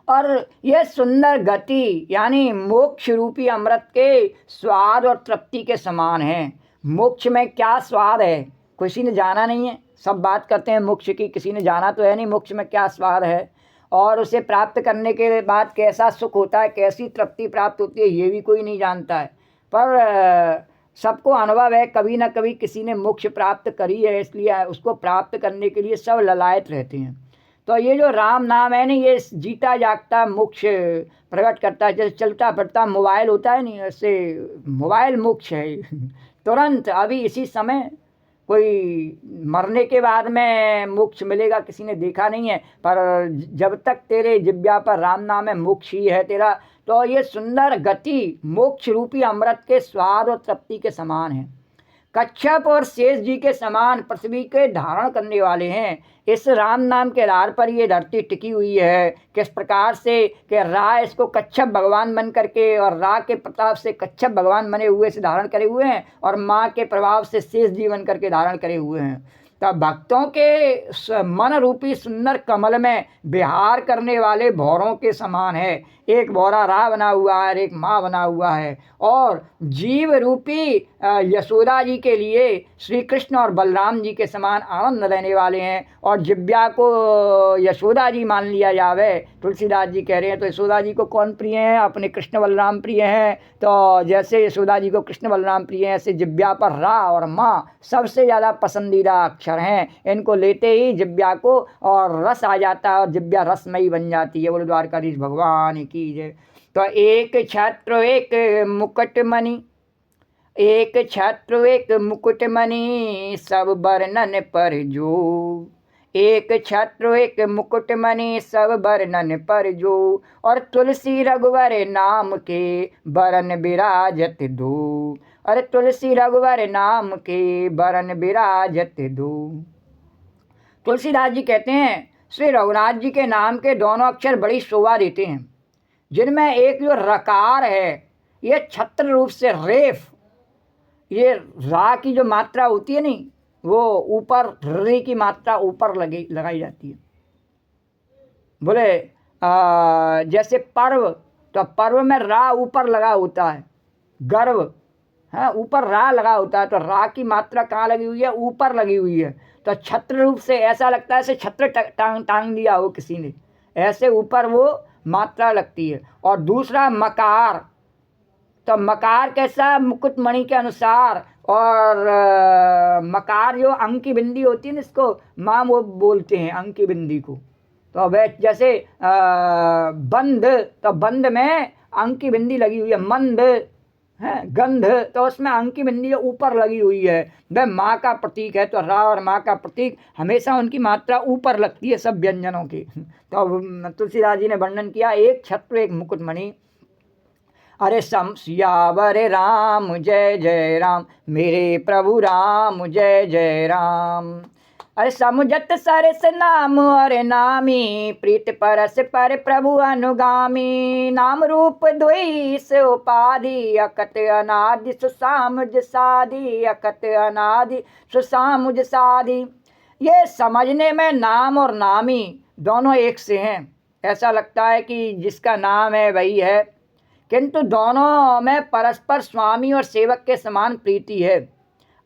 और यह सुंदर गति यानी मोक्ष रूपी अमृत के स्वाद और तृप्ति के समान है। मोक्ष में क्या स्वाद है किसी ने जाना नहीं है, सब बात करते हैं मोक्ष की, किसी ने जाना तो है नहीं मोक्ष में क्या स्वाद है, और उसे प्राप्त करने के बाद कैसा सुख होता है, कैसी तृप्ति प्राप्त होती है, ये भी कोई नहीं जानता है। पर सबको अनुभव है, कभी ना कभी किसी ने मोक्ष प्राप्त करी है, इसलिए उसको प्राप्त करने के लिए सब ललायत रहते हैं। तो ये जो राम नाम है ना, ये जीता जागता मोक्ष प्रकट करता है। जैसे चलता फिरता मोबाइल होता है नहीं, ऐसे मोबाइल मोक्ष है। तुरंत अभी इसी समय, कोई मरने के बाद में मोक्ष मिलेगा किसी ने देखा नहीं है, पर जब तक तेरे जिब्या पर राम नाम है मोक्ष ही है तेरा। तो ये सुंदर गति मोक्ष रूपी अमृत के स्वाद और तृप्ति के समान है। कच्छप और शेष जी के समान पृथ्वी के धारण करने वाले हैं। इस राम नाम के आधार पर ये धरती टिकी हुई है। किस प्रकार से कि रा इसको कच्छप भगवान बन करके और रा के प्रताप से कच्छप भगवान बने हुए से धारण करे हुए हैं और माँ के प्रभाव से शेष जी बन करके धारण करे हुए हैं। तब भक्तों के मन रूपी सुंदर कमल में विहार करने वाले भौरों के समान है। एक भौरा रा बना हुआ है और एक माँ बना हुआ है। और जीव रूपी यशोदा जी के लिए श्री कृष्ण और बलराम जी के समान आनंद लेने वाले हैं। और जिव्या को यशोदा जी मान लिया जावे। तुलसीदास जी कह रहे हैं तो यशोदा जी को कौन प्रिय है? अपने कृष्ण बलराम प्रिय हैं। तो जैसे यशोदा जी को कृष्ण बलराम प्रिय हैं, ऐसे जिव्या पर रा और माँ सबसे ज़्यादा पसंदीदा अक्षर हैं। इनको लेते ही जिव्या को और रस आ जाता है और जिव्या रसमयी बन जाती है। बोलो द्वारकाधीश भगवान की जय। तो एक छत्र एक मुकुटमणि, एक छत्र एक मुकुटमणि सब वर्णन पर जो। एक छत्र एक मुकुटमणि सब वर्णन पर जो। और तुलसी रघुवर नाम के बरन विराजत दो। अरे तुलसी रघुवर नाम के बरन विराजत दो। तुलसीदास जी कहते हैं श्री रघुनाथ जी के नाम के दोनों अक्षर बड़ी शोभा देते हैं, जिनमें एक जो रकार है ये छत्र रूप से रेफ, ये रा की जो मात्रा होती है नहीं वो ऊपर रे की मात्रा ऊपर लगाई जाती है। बोले जैसे पर्व, तो पर्व में रा ऊपर लगा होता है, गर्व है ऊपर रा लगा होता है, तो रा की मात्रा कहाँ लगी हुई है? ऊपर लगी हुई है। तो छत्र रूप से ऐसा लगता है जैसे छत्र टांग दिया हो किसी ने, ऐसे ऊपर वो मात्रा लगती है। और दूसरा मकार, तो मकार कैसा? मुकुटमणि के अनुसार। और मकार जो अंक की बिंदी होती है ना, इसको माँ वो बोलते हैं अंक की बिंदी को। तो वह जैसे बंद, तो बंद में अंक की बिंदी लगी हुई है। मंद है, गंध, तो उसमें अंक की बिंदी ऊपर लगी हुई है। वह माँ का प्रतीक है। तो रा और माँ का प्रतीक हमेशा उनकी मात्रा ऊपर लगती है सब व्यंजनों की। तो तुलसीदास जी ने वर्णन किया एक छत्र एक मुकुटमणि। अरे सियावर राम जय जय राम, मेरे प्रभु राम जय जय राम। अरे समुझत सरस नाम और नामी, प्रीत परस पर प्रभु अनुगामी। नाम रूप द्वैस उपाधि, अकत अनादि सुसामुज साधि, अकत अनादि सुसामुज साधि। ये समझने में नाम और नामी दोनों एक से हैं। ऐसा लगता है कि जिसका नाम है वही है, किंतु दोनों में परस्पर स्वामी और सेवक के समान प्रीति है।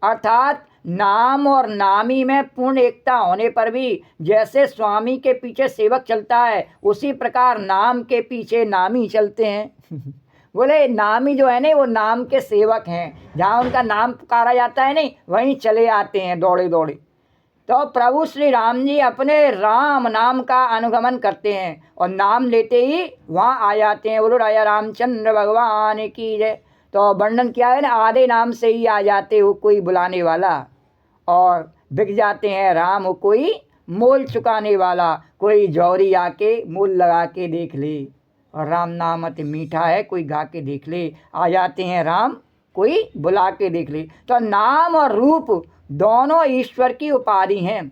अर्थात नाम और नामी में पूर्ण एकता होने पर भी जैसे स्वामी के पीछे सेवक चलता है, उसी प्रकार नाम के पीछे नामी चलते हैं। बोले नामी जो है ना वो नाम के सेवक हैं, जहाँ उनका नाम पुकारा जाता है नहीं वहीं चले आते हैं दौड़े दौड़े। तो प्रभु श्री राम जी अपने राम नाम का अनुगमन करते हैं और नाम लेते ही वहाँ आ जाते हैं। बोलो राजा रामचंद्र भगवान की जय। तो वर्णन किया है ना, आधे नाम से ही आ जाते हो कोई बुलाने वाला, और बिक जाते हैं राम हो कोई मोल चुकाने वाला। कोई जौहरी आके मोल लगा के देख ले, और राम नाम अति मीठा है कोई गा के देख ले। आ जाते हैं राम कोई बुला के देख ले। तो नाम और रूप दोनों ईश्वर की उपाधि हैं।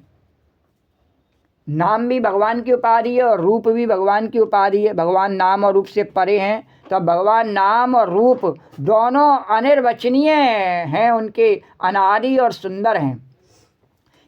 नाम भी भगवान की उपाधि है और रूप भी भगवान की उपाधि है। भगवान नाम और रूप से परे हैं, तो भगवान नाम और रूप दोनों अनिर्वचनीय हैं, उनके अनादि और सुंदर हैं।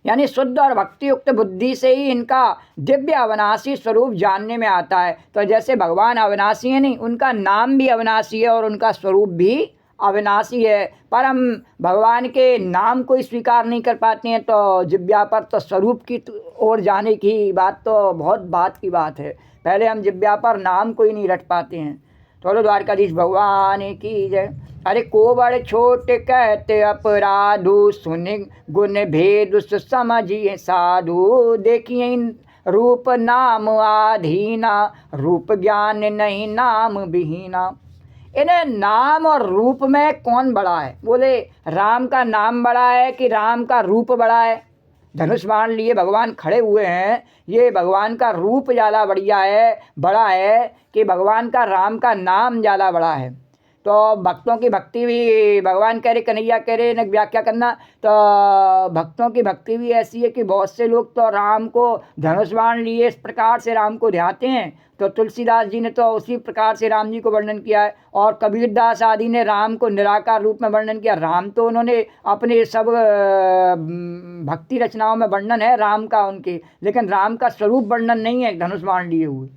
यानी शुद्ध और भक्ति युक्त बुद्धि से ही इनका दिव्य अविनाशी स्वरूप जानने में आता है। तो जैसे भगवान अविनाशी है नहीं, उनका नाम भी अविनाशी है और उनका स्वरूप भी अविनाशी है। पर हम भगवान के नाम को ही स्वीकार नहीं कर पाते हैं, तो जिव्या पर तो स्वरूप की ओर जाने की बात तो बहुत बात की बात है। पहले हम जिव्या पर नाम को ही नहीं रट पाते हैं। तो द्वारकाधीश भगवान की जय। अरे कोवड़ छोट कहते अपराधु, सुन गुण भेद समझिए साधु। देखिए रूप नाम आधीना, रूप ज्ञान नहीं नाम विहीना। इन्हें नाम और रूप में कौन बड़ा है? बोले राम का नाम बड़ा है कि राम का रूप बड़ा है? धनुष बाण लिए भगवान खड़े हुए हैं, ये भगवान का रूप ज़्यादा बढ़िया है, बड़ा है, कि भगवान का राम का नाम ज़्यादा बड़ा है? तो भक्तों की भक्ति भी भगवान कह रहे, कन्हैया कह रहे न व्याख्या करना, तो भक्तों की भक्ति भी ऐसी है कि बहुत से लोग तो राम को धनुष बाण लिए इस प्रकार से राम को ध्याते हैं। तो तुलसीदास जी ने तो उसी प्रकार से राम जी को वर्णन किया है, और कबीरदास आदि ने राम को निराकार रूप में वर्णन किया। राम तो उन्होंने अपने सब भक्ति रचनाओं में वर्णन है राम का उनके, लेकिन राम का स्वरूप वर्णन नहीं है धनुष बाण लिए हुए,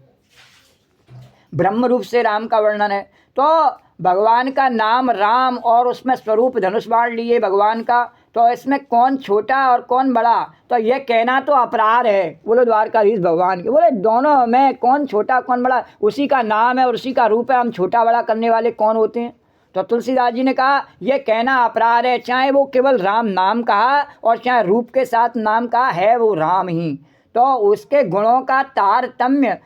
ब्रह्म रूप से राम का वर्णन है। तो भगवान का नाम राम और उसमें स्वरूप धनुष बाण लिए भगवान का, तो इसमें कौन छोटा और कौन बड़ा, तो यह कहना तो अपराध है। बोलो द्वारकाधीश भगवान के, बोले दोनों में कौन छोटा कौन बड़ा, उसी का नाम है और उसी का रूप है, हम छोटा बड़ा करने वाले कौन होते हैं। तो तुलसीदास जी ने कहा यह कहना अपराध है, चाहे वो केवल राम नाम कहा और चाहे रूप के साथ नाम कहा, है वो राम ही। तो उसके गुणों का तारतम्य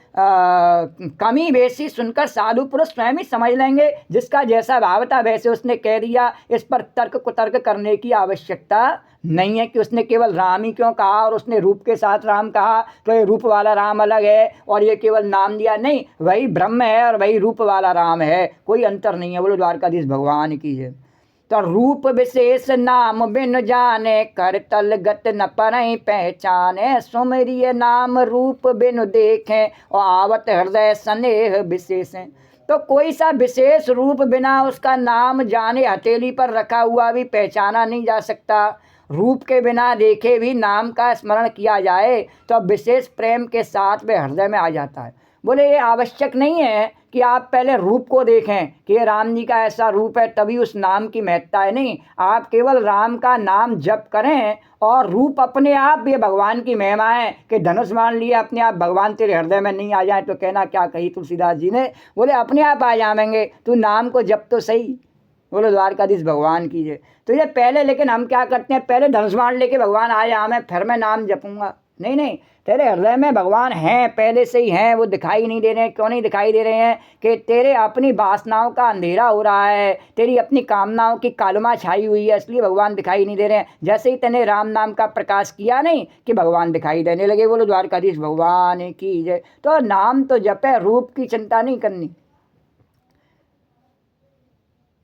कमी बेसी सुनकर साधु पुरुष स्वयं ही समझ लेंगे, जिसका जैसा भाव था वैसे उसने कह दिया। इस पर तर्क कुतर्क करने की आवश्यकता नहीं है कि उसने केवल राम ही क्यों कहा और उसने रूप के साथ राम कहा, तो ये रूप वाला राम अलग है और ये केवल नाम दिया, नहीं, वही ब्रह्म है और वही रूप वाला राम है, कोई अंतर नहीं है। बोलो द्वारकाधीश भगवान की जय। तो रूप विशेष नाम बिन जाने, कर तल गत न परई पहचाने, सुमरिय नाम रूप बिनु देखें, और आवत हृदय स्नेह विशेष। तो कोई सा विशेष रूप बिना उसका नाम जाने हथेली पर रखा हुआ भी पहचाना नहीं जा सकता। रूप के बिना देखे भी नाम का स्मरण किया जाए तो विशेष प्रेम के साथ वे हृदय में आ जाता है। बोले ये आवश्यक नहीं है कि आप पहले रूप को देखें कि ये राम जी का ऐसा रूप है तभी उस नाम की महत्ता है, नहीं, आप केवल राम का नाम जप करें और रूप अपने आप ये भगवान की महिमा है कि धनुष बाण लिए अपने आप भगवान तेरे हृदय में नहीं आ जाए तो कहना क्या कही तुलसीदास जी ने, बोले अपने आप आ जाएंगे, तू नाम को जप तो सही। बोलो द्वारकाधीश भगवान की जय। तो ये पहले, लेकिन हम क्या करते हैं, पहले धनुष बाण लेके भगवान आ जाए मैं फिर मैं नाम जपूंगा, नहीं नहीं, तेरे हृदय में भगवान हैं, पहले से ही हैं, वो दिखाई नहीं दे रहे हैं। क्यों नहीं दिखाई दे रहे हैं कि तेरे अपनी वासनाओं का अंधेरा हो रहा है, तेरी अपनी कामनाओं की कालमा छाई हुई है, इसलिए भगवान दिखाई नहीं दे रहे हैं। जैसे ही तेने राम नाम का प्रकाश किया नहीं कि भगवान दिखाई देने लगे। बोलो द्वारकाधीश भगवान की जय। तो नाम तो जपे, रूप की चिंता नहीं करनी।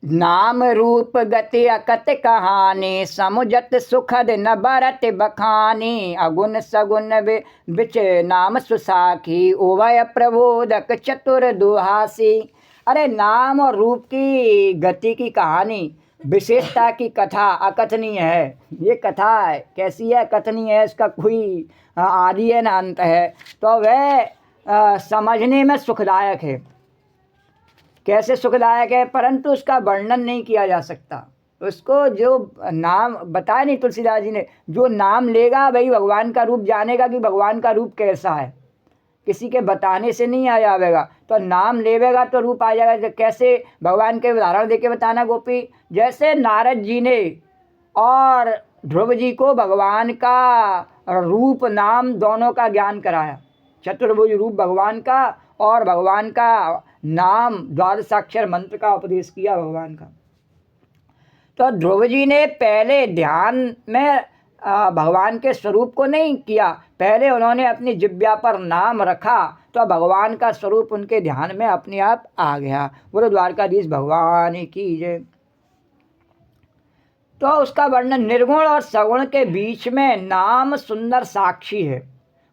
नाम रूप गति अकत कहानी, समुझत सुखद न बरत बखानी, अगुन सगुन बिच नाम सुसाखी, उभय प्रबोधक चतुर दुहासी। अरे नाम और रूप की गति की कहानी, विशेषता की कथा अकथनीय है। ये कथा है कैसी है, कथनीय है, इसका कोई आदि है ना अंत है। तो वह समझने में सुखदायक है। कैसे सुखदायक है, परंतु उसका वर्णन नहीं किया जा सकता। उसको जो नाम बताया नहीं तुलसीदास जी ने, जो नाम लेगा वही भगवान का रूप जानेगा कि भगवान का रूप कैसा है, किसी के बताने से नहीं आ जाएगा। तो नाम लेवेगा तो रूप आ जाएगा। कैसे, भगवान के उदाहरण देके बताना गोपी। जैसे नारद जी ने और ध्रुव जी को भगवान का रूप नाम दोनों का ज्ञान कराया, चतुर्भुज रूप भगवान का और भगवान का नाम द्वादशाक्षर मंत्र का उपदेश किया भगवान का। तो ध्रुव जी ने पहले ध्यान में भगवान के स्वरूप को नहीं किया, पहले उन्होंने अपनी जिह्वा पर नाम रखा तो भगवान का स्वरूप उनके ध्यान में अपने आप आ गया। बोलो द्वारकाधीश भगवान की जय। तो उसका वर्णन, निर्गुण और सगुण के बीच में नाम सुंदर साक्षी है।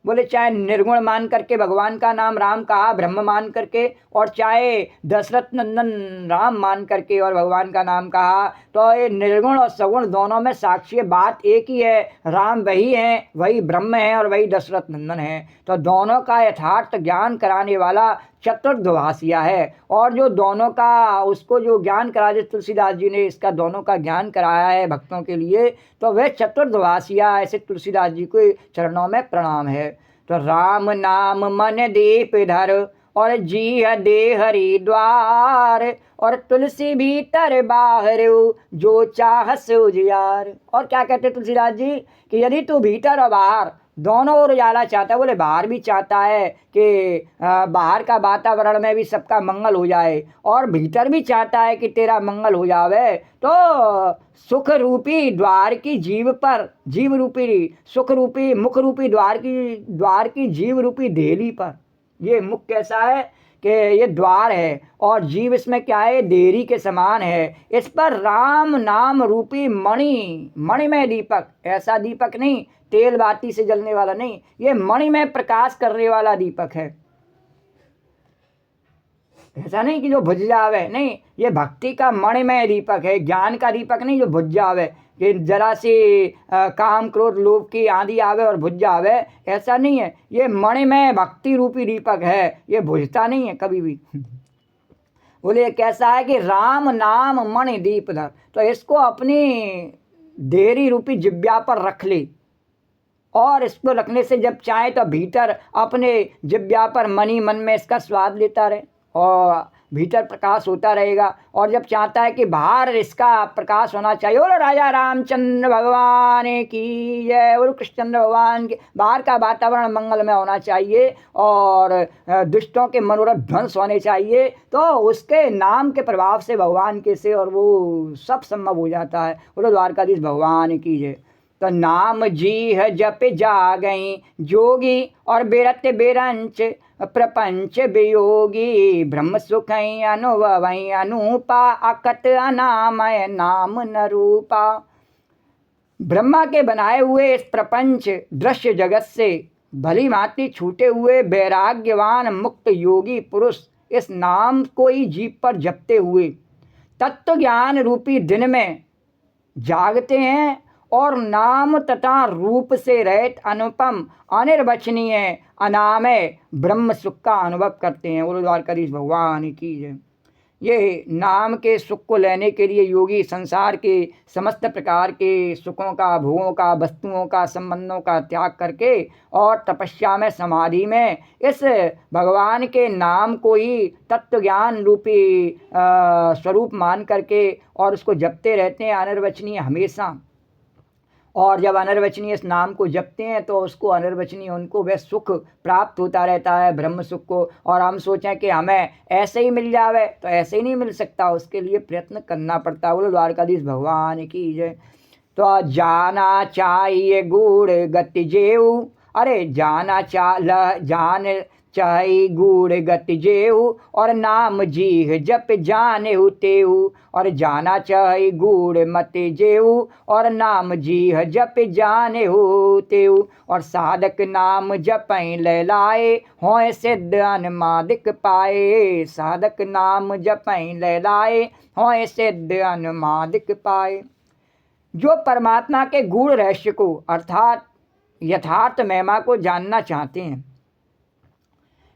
बोले चाहे निर्गुण मान करके भगवान का नाम राम कहा ब्रह्म मान करके, और चाहे दशरथ नंदन राम मान करके और भगवान का नाम कहा, तो ये निर्गुण और सगुण दोनों में साक्षी है, बात एक ही है। राम वही है, वही ब्रह्म है और वही दशरथ नंदन है। तो दोनों का यथार्थ ज्ञान कराने वाला चतुर्दभासिया है। और जो दोनों का उसको जो ज्ञान करा दे, तुलसीदास जी ने इसका दोनों का ज्ञान कराया है भक्तों के लिए, तो वह चतुर्दभासिया। ऐसे तुलसीदास जी को चरणों में प्रणाम है। तो राम नाम मन दीप धर, और जी दे हरिद्वार, और तुलसी भीतर बाहर जो चाहस उजियार। और क्या कहते तुलसीदास जी कि यदि तू भीतर और बाहर दोनों ओर उजाला चाहता है, बोले बाहर भी चाहता है कि बाहर का वातावरण में भी सबका मंगल हो जाए, और भीतर भी चाहता है कि तेरा मंगल हो जावे, तो सुख रूपी द्वार की जीव पर, जीव रूपी सुख रूपी मुख रूपी द्वार की जीव रूपी देहली पर। ये मुख कैसा है कि ये द्वार है और जीव इसमें क्या है, देरी के समान है। इस पर राम नाम रूपी मणिमय दीपक, ऐसा दीपक नहीं तेल बाती से जलने वाला नहीं, ये मणिमय प्रकाश करने वाला दीपक है। ऐसा नहीं कि जो बुझ जावे, नहीं, ये भक्ति का मणिमय दीपक है, ज्ञान का दीपक नहीं जो बुझ जावे, कि जरा सी काम क्रोध लोभ की आंधी आवे और बुझ जावे, ऐसा नहीं है। ये मणिमय भक्ति रूपी दीपक है, ये बुझता नहीं है कभी भी। बोले कैसा है कि राम नाम मणि दीप धर, तो इसको अपनी देरी रूपी जिब्या पर रख ले, और इसको रखने से जब चाहे तो भीतर अपने जिब्या पर मनी मन में इसका स्वाद लेता रहे और भीतर प्रकाश होता रहेगा। और जब चाहता है कि बाहर इसका प्रकाश होना चाहिए, बोलो राजा रामचंद्र भगवान की जय, बोलो कृष्णचंद्र भगवान के, बाहर का वातावरण मंगलमय होना चाहिए और दुष्टों के मनोरथ ध्वंस होने चाहिए, तो उसके नाम के प्रभाव से भगवान के से और वो सब संभव हो जाता है। बोलो द्वारकाधीश भगवान की जय। तो नाम जी है जप जा गई जोगी और बेरत बेरंच प्रपंच वियोगी, ब्रह्म सुख अनुभव अनुपा अकत अनामय नाम न रूपा। ब्रह्मा के बनाए हुए इस प्रपंच दृश्य जगत से भली भांति छूटे हुए वैराग्यवान मुक्त योगी पुरुष इस नाम को ही जीभ पर जपते हुए तत्व ज्ञान रूपी दिन में जागते हैं और नाम तथा रूप से रहित अनुपम अनिर्वचनीय अनामय ब्रह्म सुख का अनुभव करते हैं। बोलो द्वारकाधीश भगवान की जय। ये नाम के सुख को लेने के लिए योगी संसार के समस्त प्रकार के सुखों का, भोगों का, वस्तुओं का, संबंधों का त्याग करके और तपस्या में, समाधि में इस भगवान के नाम को ही तत्व ज्ञान रूपी स्वरूप मान करके और उसको जपते रहते हैं अनिर्वचनीय हमेशा। और जब अनिर्वचनीय इस नाम को जपते हैं तो उसको अनिर्वचनीय उनको वह सुख प्राप्त होता रहता है, ब्रह्म सुख को। और हम सोचें कि हमें ऐसे ही मिल जावे, तो ऐसे ही नहीं मिल सकता, उसके लिए प्रयत्न करना पड़ता है। बोलो द्वारकाधीश भगवान की जय। तो जाना चाहिए गुड़ गति जेऊ, अरे जान चाहे गुड़ गति जेऊ और नाम जीह जप जाने तेऊ, और जाना चाहे गुड़ मत जेऊ और नाम जीह जप जाने तेऊ, और साधक नाम जपै लैलाए होए सिद्ध अनुमादिक पाए, साधक नाम जपै लैलाए होए सिद्ध अनुमादिक पाए। जो परमात्मा के गूढ़ रहस्य को अर्थात यथार्थ महिमा को जानना चाहते हैं,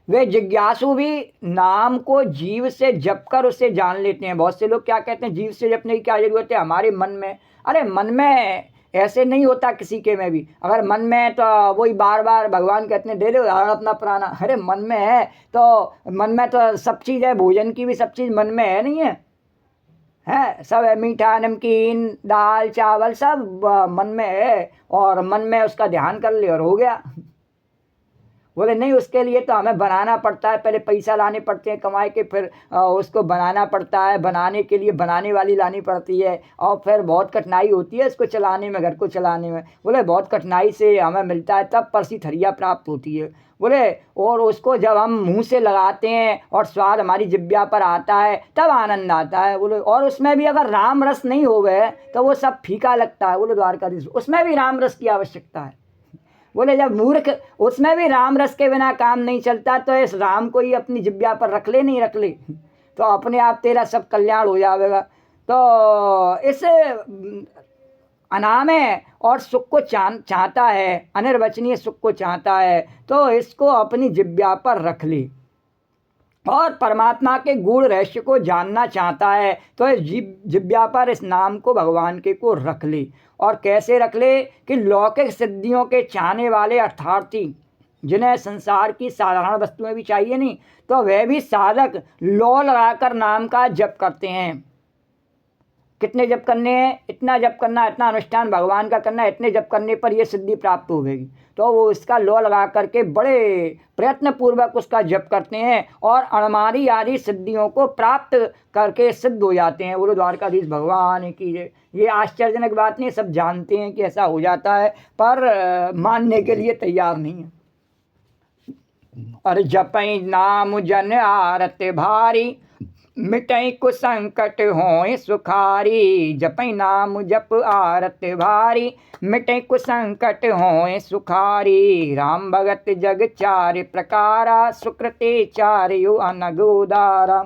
वे जिज्ञासु भी नाम को जीव से जप कर उसे जान लेते हैं। बहुत से लोग क्या कहते हैं, जीव से जपने की क्या जरूरत है, हमारे मन में। अरे मन में ऐसे नहीं होता किसी के में भी, अगर मन में है तो वही बार बार भगवान कहते हैं, दे दो उदाहरण अपना पुराना, अरे मन में है तो मन में तो सब चीज़ है, भोजन की भी सब चीज़ मन में है, नहीं है सब है, मीठा नमकीन दाल चावल सब मन में है, और मन में उसका ध्यान कर ले और हो गया। बोले नहीं, उसके लिए तो हमें बनाना पड़ता है, पहले पैसा लाने पड़ते हैं कमाए के, फिर उसको बनाना पड़ता है, बनाने के लिए बनाने वाली लानी पड़ती है, और फिर बहुत कठिनाई होती है इसको चलाने में, घर को चलाने में। बोले बहुत कठिनाई से हमें मिलता है, तब परसी थरिया प्राप्त होती है। बोले और उसको जब हम मुंह से लगाते हैं और स्वाद हमारी जिब्या पर आता है तब आनंद आता है। बोले और उसमें भी अगर राम रस नहीं हो गए तो वो सब फीका लगता है। बोले द्वारकाधीश, उसमें भी राम रस की आवश्यकता है। बोले जब मूर्ख उसमें भी राम रस के बिना काम नहीं चलता, तो इस राम को ही अपनी जिब्या पर रख ले, नहीं रख ले तो अपने आप तेरा सब कल्याण हो जाएगा। तो इस अनामय और सुख को चाहता है, अनिर्वचनीय सुख को चाहता है, तो इसको अपनी जिब्या पर रख ले। और परमात्मा के गूढ़ रहस्य को जानना चाहता है तो इस जिब्या पर इस नाम को, भगवान के को रख ले। और कैसे रख ले कि लौकिक सिद्धियों के चाहने वाले अर्थार्थी, जिन्हें संसार की साधारण वस्तुएं भी चाहिए नहीं, तो वह भी साधक लौ लगाकर नाम का जप करते हैं। कितने जप करने हैं, इतना जप करना, इतना अनुष्ठान भगवान का करना, इतने जप करने पर यह सिद्धि प्राप्त होगी। तो वो इसका लौ लगा करके बड़े प्रयत्न पूर्वक उसका जप करते हैं और अणमारी आदि सिद्धियों को प्राप्त करके सिद्ध हो जाते हैं। बोलो द्वारकाधीश भगवान की। ये आश्चर्यजनक बात नहीं, सब जानते हैं कि ऐसा हो जाता है, पर मानने के लिए तैयार नहीं है। और जपई नाम जन आरत भारी, मिटई कुसंकट होए सुखारी। जपई नाम जप आरत भारी, मिटई कुसंकट होए सुखारी। राम भगत जग चार प्रकारा, सुकृते चार यु अनग उदारा।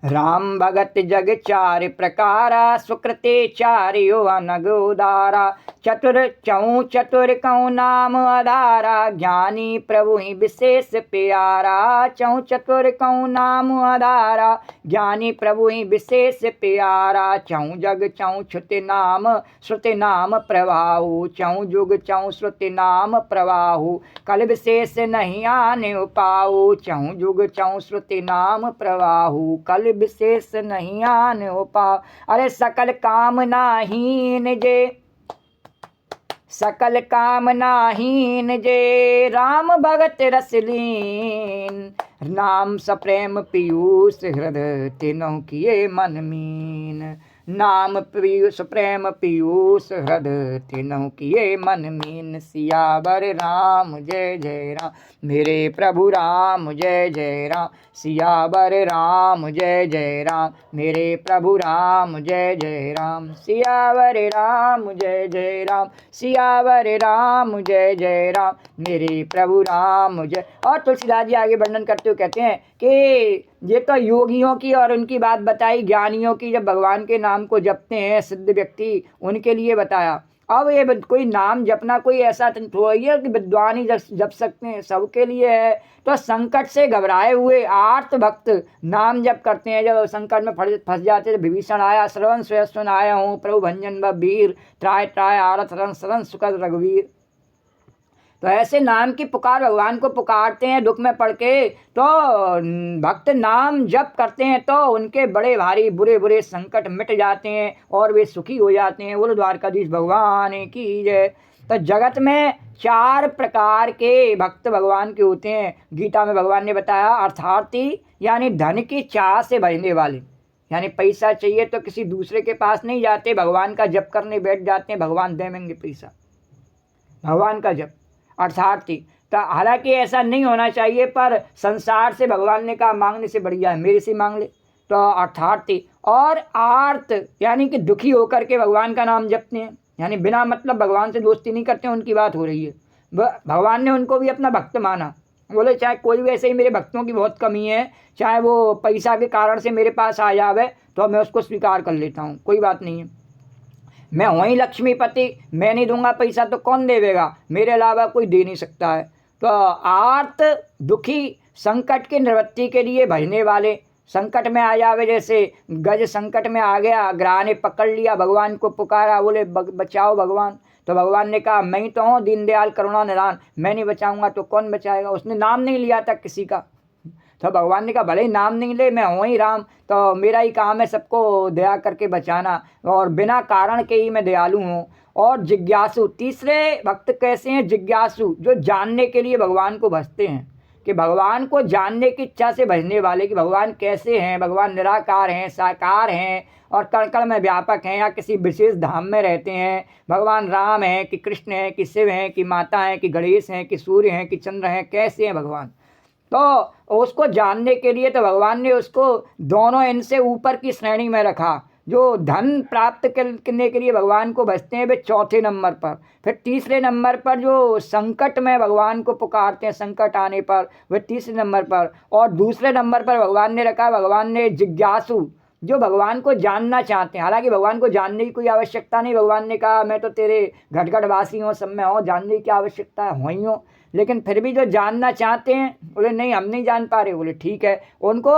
राम भगत जग चार प्रकारा, सुकृते चार यो अनग उदारा। चतुर चौं चतुर कौ नाम आधारा, ज्ञानी प्रभु ही विशेष प्यारा। चौं चतुर कौ नाम आधारा, ज्ञानी प्रभु ही विशेष प्यारा। चौं जग चौं श्रुति नाम, श्रुति नाम प्रवाहु। चौं जुग चौं श्रुति नाम प्रवाहु, कल विशेष नहीं आने पाऊ। चौं जुग चौं श्रुति नाम प्रवाहु, कल विशेष नहीं आने पाऊ। अरे सकल कामनाहीन जे, सकल कामनाहीन जे, राम भगत रसलीन। नाम सप्रेम पीयूष हृदय, तीनों किए मन मीन। नाम पीयूष प्रेम पीयूष हृदय, तीनों किए मन मीन। सियावर राम जय जय राम, मेरे प्रभु राम जय जय राम। सियावर राम जय जय राम, मेरे प्रभु राम जय जय राम। सियावर राम जय जय राम, सियावर राम जय जय राम, मेरे प्रभु राम जय। और तुलसीदास जी आगे वर्णन करते हुए कहते हैं कि ये तो योगियों की और उनकी बात बताई, ज्ञानियों की, जब भगवान के नाम को जपते हैं सिद्ध व्यक्ति, उनके लिए बताया। अब ये कोई नाम जपना कोई ऐसा थोड़ी है कि विद्वान ही जप सकते हैं, सबके लिए है। तो संकट से घबराए हुए आर्त भक्त नाम जप करते हैं। जब संकट में फंस जाते हैं, विभीषण आया श्रवण सुन आया हूँ, प्रभु भंजन व वीर, त्राय त्राय आरत रन शरण सुखद रघुवीर। तो ऐसे नाम की पुकार, भगवान को पुकारते हैं दुख में पड़ के, तो भक्त नाम जप करते हैं तो उनके बड़े भारी बुरे बुरे संकट मिट जाते हैं और वे सुखी हो जाते हैं। बोलो द्वारकाधीश भगवान की जय। तो जगत में चार प्रकार के भक्त भगवान के होते हैं। गीता में भगवान ने बताया, अर्थार्थी यानी धन की चाह से भजने वाले, यानी पैसा चाहिए तो किसी दूसरे के पास नहीं जाते, भगवान का जप करने बैठ जाते हैं, भगवान देंगे पैसा, भगवान का जप अर्थार्थी। तो हालांकि ऐसा नहीं होना चाहिए, पर संसार से भगवान ने कहा मांगने से बढ़िया है मेरे से मांग ले, तो अर्थार्थी। और आर्त यानी कि दुखी होकर के भगवान का नाम जपते हैं, यानी बिना मतलब भगवान से दोस्ती नहीं करते, उनकी बात हो रही है। भगवान ने उनको भी अपना भक्त माना, बोले चाहे कोई भी, ऐसे ही मेरे भक्तों की बहुत कमी है, चाहे वो पैसा के कारण से मेरे पास आ जावे तो मैं उसको स्वीकार कर लेता हूँ, कोई बात नहीं है। मैं वहीं लक्ष्मीपति, मैं नहीं दूंगा पैसा तो कौन देवेगा, मेरे अलावा कोई दे नहीं सकता है। तो आर्त दुखी संकट की निवृत्ति के लिए भजने वाले, संकट में आ जावे, जैसे गज संकट में आ गया, ग्राह ने पकड़ लिया, भगवान को पुकारा, बोले बचाओ भगवान। तो भगवान ने कहा मैं ही तो हूँ दीनदयाल करुणा निधान, मैं नहीं बचाऊंगा तो कौन बचाएगा। उसने नाम नहीं लिया था किसी का, तो भगवान ने कहा भले ही नाम नहीं ले, मैं हूँ ही राम, तो मेरा ही काम है सबको दया करके बचाना, और बिना कारण के ही मैं दयालु हूँ। और जिज्ञासु, तीसरे भक्त कैसे हैं, जिज्ञासु, जो जानने के लिए भगवान को भजते हैं, कि भगवान को जानने की इच्छा से भजने वाले, कि भगवान कैसे हैं, भगवान निराकार हैं, साकार हैं और कण कण में व्यापक हैं, या किसी विशेष धाम में रहते हैं, भगवान राम हैं कि कृष्ण हैं कि शिव हैं कि माता हैं कि गणेश हैं कि सूर्य हैं कि चंद्र हैं, कैसे हैं भगवान। तो उसको जानने के लिए तो भगवान ने उसको दोनों इनसे ऊपर की श्रेणी में रखा। जो धन प्राप्त करने के लिए भगवान को भजते हैं वे चौथे नंबर पर, फिर तीसरे नंबर पर जो संकट में भगवान को पुकारते हैं, संकट आने पर वे तीसरे नंबर पर, और दूसरे नंबर पर भगवान ने रखा, भगवान ने जिज्ञासु, जो भगवान को जानना चाहते हैं। हालांकि भगवान को जानने की कोई आवश्यकता नहीं, भगवान ने कहा मैं तो तेरे घट वासी हूँ, सब में हूँ, जानने की क्या आवश्यकता है, वहीं हूँ। लेकिन फिर भी जो जानना चाहते हैं, बोले नहीं हम नहीं जान पा रहे, बोले ठीक है, उनको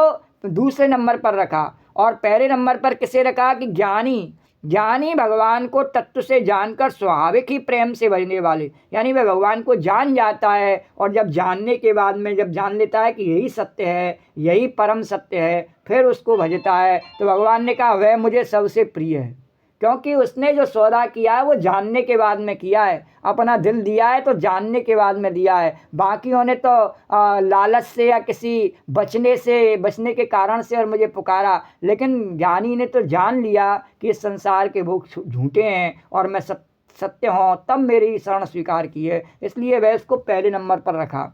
दूसरे नंबर पर रखा। और पहले नंबर पर किसे रखा कि ज्ञानी, ज्ञानी भगवान को तत्व से जानकर स्वाभाविक ही प्रेम से भजने वाले, यानी वह भगवान को जान जाता है, और जब जानने के बाद में जब जान लेता है कि यही सत्य है, यही परम सत्य है, फिर उसको भजता है। तो भगवान ने कहा वह मुझे सबसे प्रिय है, क्योंकि उसने जो सौदा किया है वो जानने के बाद में किया है, अपना दिल दिया है तो जानने के बाद में दिया है। बाकियों ने तो लालच से या किसी बचने के कारण से और मुझे पुकारा, लेकिन ज्ञानी ने तो जान लिया कि इस संसार के भोग झूठे हैं और मैं सत्य हूँ, तब मेरी शरण स्वीकार की है, इसलिए वह उसको पहले नंबर पर रखा।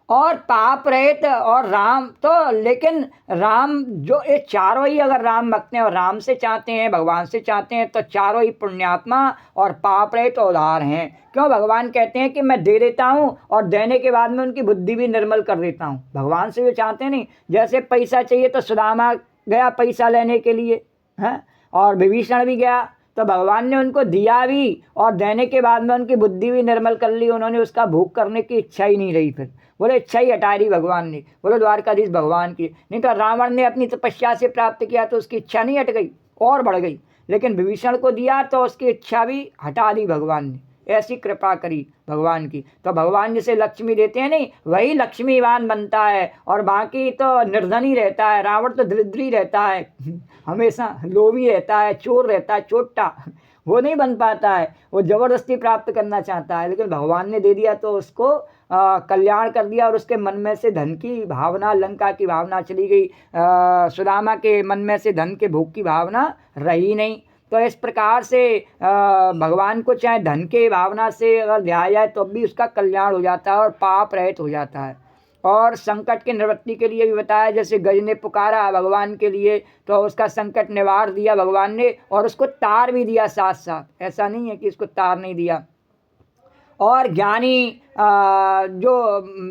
और पाप रहित और राम तो, लेकिन राम जो ये चारों ही अगर राम भक्त हैं और राम से चाहते हैं, भगवान से चाहते हैं, तो चारों ही पुण्यात्मा और पाप रहित और उदार हैं। क्यों? भगवान कहते हैं कि मैं दे देता हूँ और देने के बाद में उनकी बुद्धि भी निर्मल कर देता हूँ। भगवान से जो चाहते हैं नहीं, जैसे पैसा चाहिए तो सुदामा गया पैसा लेने के लिए, हैं, और विभीषण भी गया, तो भगवान ने उनको दिया भी और देने के बाद में उनकी बुद्धि भी निर्मल कर ली, उन्होंने उसका भोग करने की इच्छा ही नहीं रही। फिर बोले इच्छा ही हटा दी भगवान ने, बोले द्वारकाधीश भगवान की। नहीं तो रावण ने अपनी तपस्या से प्राप्त किया तो उसकी इच्छा नहीं हट गई और बढ़ गई, लेकिन विभीषण को दिया तो उसकी इच्छा भी हटा दी भगवान ने। ऐसी कृपा करी भगवान की। तो भगवान जिसे लक्ष्मी देते हैं नहीं, वही लक्ष्मीवान बनता है, और बाकी तो निर्धन ही रहता है। रावण तो दरिद्र ही रहता है, हमेशा लोभी रहता है, चोर रहता है, चोट्टा, वो नहीं बन पाता है, वो जबरदस्ती प्राप्त करना चाहता है। लेकिन भगवान ने दे दिया तो उसको कल्याण कर दिया, और उसके मन में से धन की भावना, लंका की भावना चली गई। सुदामा के मन में से धन के भोग की भावना रही नहीं। तो इस प्रकार से भगवान को चाहे धन के भावना से अगर ध्याया जाए तो भी उसका कल्याण हो जाता है और पाप रहित हो जाता है। और संकट की निवृत्ति के लिए भी बताया, जैसे गज ने पुकारा भगवान के लिए तो उसका संकट निवार दिया भगवान ने, और उसको तार भी दिया साथ साथ। ऐसा नहीं है कि इसको तार नहीं दिया। और ज्ञानी जो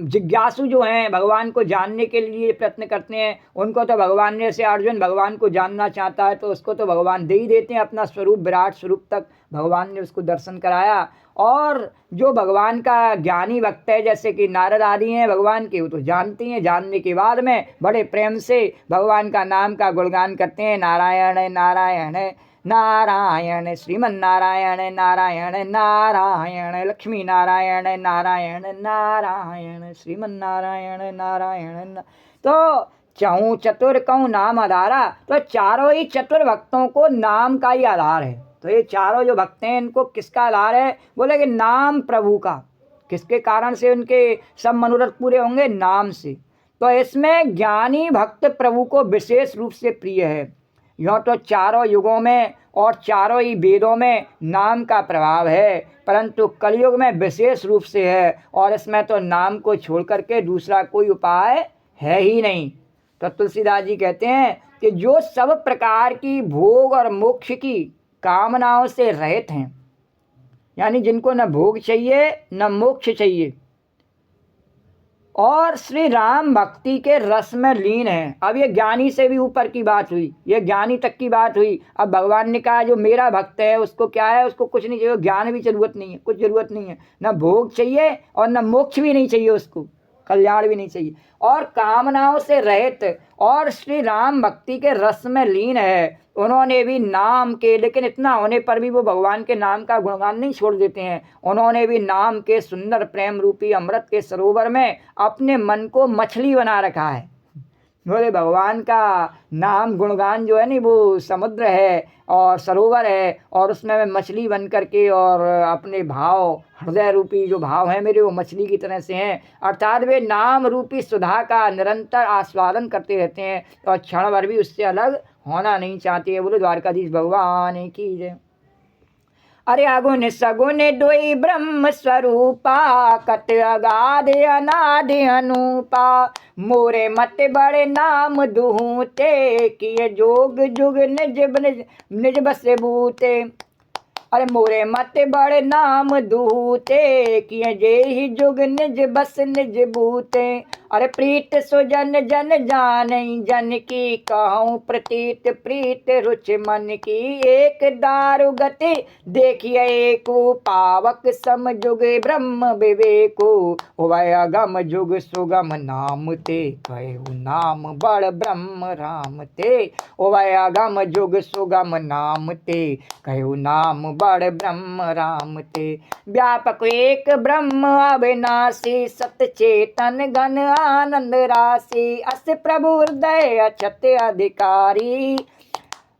जिज्ञासु जो हैं, भगवान को जानने के लिए प्रयत्न करते हैं, उनको तो भगवान ने, जैसे अर्जुन भगवान को जानना चाहता है तो उसको तो भगवान दे ही देते हैं अपना स्वरूप, विराट स्वरूप तक भगवान ने उसको दर्शन कराया। और जो भगवान का ज्ञानी भक्त है, जैसे कि नारद आदि हैं भगवान के, वो तो जानती हैं, जानने के बाद में बड़े प्रेम से भगवान का नाम का गुणगान करते हैं। नारायण नारायण नारायण श्रीमन नारायण नारायण नारायण लक्ष्मी नारायण नारायण नारायण श्रीमन नारायण नारायण। तो चहु चतुर कहूँ नाम आधारा, तो चारों ही चतुर भक्तों को नाम का ही आधार है। तो ये चारों जो भक्त हैं इनको किसका आधार है? बोले कि नाम प्रभु का। किसके कारण से उनके सब मनोरथ पूरे होंगे? नाम से। तो इसमें ज्ञानी भक्त प्रभु को विशेष रूप से प्रिय है। यह तो चारों युगों में और चारों ही वेदों में नाम का प्रभाव है, परंतु कलयुग में विशेष रूप से है, और इसमें तो नाम को छोड़ करके दूसरा कोई उपाय है ही नहीं। तो तुलसीदास जी कहते हैं कि जो सब प्रकार की भोग और मोक्ष की कामनाओं से रहित हैं, यानी जिनको न भोग चाहिए न मोक्ष चाहिए, और श्री राम भक्ति के रस में लीन है। अब ये ज्ञानी से भी ऊपर की बात हुई, ये ज्ञानी तक की बात हुई। अब भगवान ने कहा जो मेरा भक्त है उसको क्या है? उसको कुछ नहीं चाहिए, ज्ञान भी जरूरत नहीं है, कुछ जरूरत नहीं है, न भोग चाहिए और न मोक्ष भी नहीं चाहिए, उसको कल्याण भी नहीं चाहिए, और कामनाओं से रहित और श्री राम भक्ति के रस में लीन है। उन्होंने भी नाम के, लेकिन इतना होने पर भी वो भगवान के नाम का गुणगान नहीं छोड़ देते हैं। उन्होंने भी नाम के सुंदर प्रेम रूपी अमृत के सरोवर में अपने मन को मछली बना रखा है। बोले भगवान का नाम गुणगान जो है नहीं, वो समुद्र है और सरोवर है, और उसमें मैं मछली बन करके, और अपने भाव, हृदय रूपी जो भाव हैं मेरे, वो मछली की तरह से हैं। अर्थात वे नाम रूपी सुधा का निरंतर आस्वादन करते रहते हैं और क्षण भर भी उससे अलग होना नहीं चाहते। बोले द्वारकाधीश भगवान की जय। अरे अगुण सगुण दुई ब्रह्म स्वरूपा, कत अगाध अनादि अनूपा, मोरे मत बड़े नाम दुहूते, किए जोग जुग निज निज निज बस बूते। अरे मोरे मत बड़े नाम दूते, किए जे ही जुग निज बस निज बूते। अरे प्रीत सुजन जन जानई, जन की कहूँ प्रतीत प्रीत रुच मन की। एक दारु गति देखिए एको, पावक सम जुग ब्रह्म विवेको। वह अगम जुग सुगम नाम ते, कहु नाम बड़ ब्रह्म राम ते। वह अगम जुग सुगम नाम ते, कहु नाम बड़ ब्रह्म राम ते। व्यापक एक ब्रह्म अविनाशी, सत चेतन घन आनंद राशि। अस प्रभु हृदय अछत अधिकारी,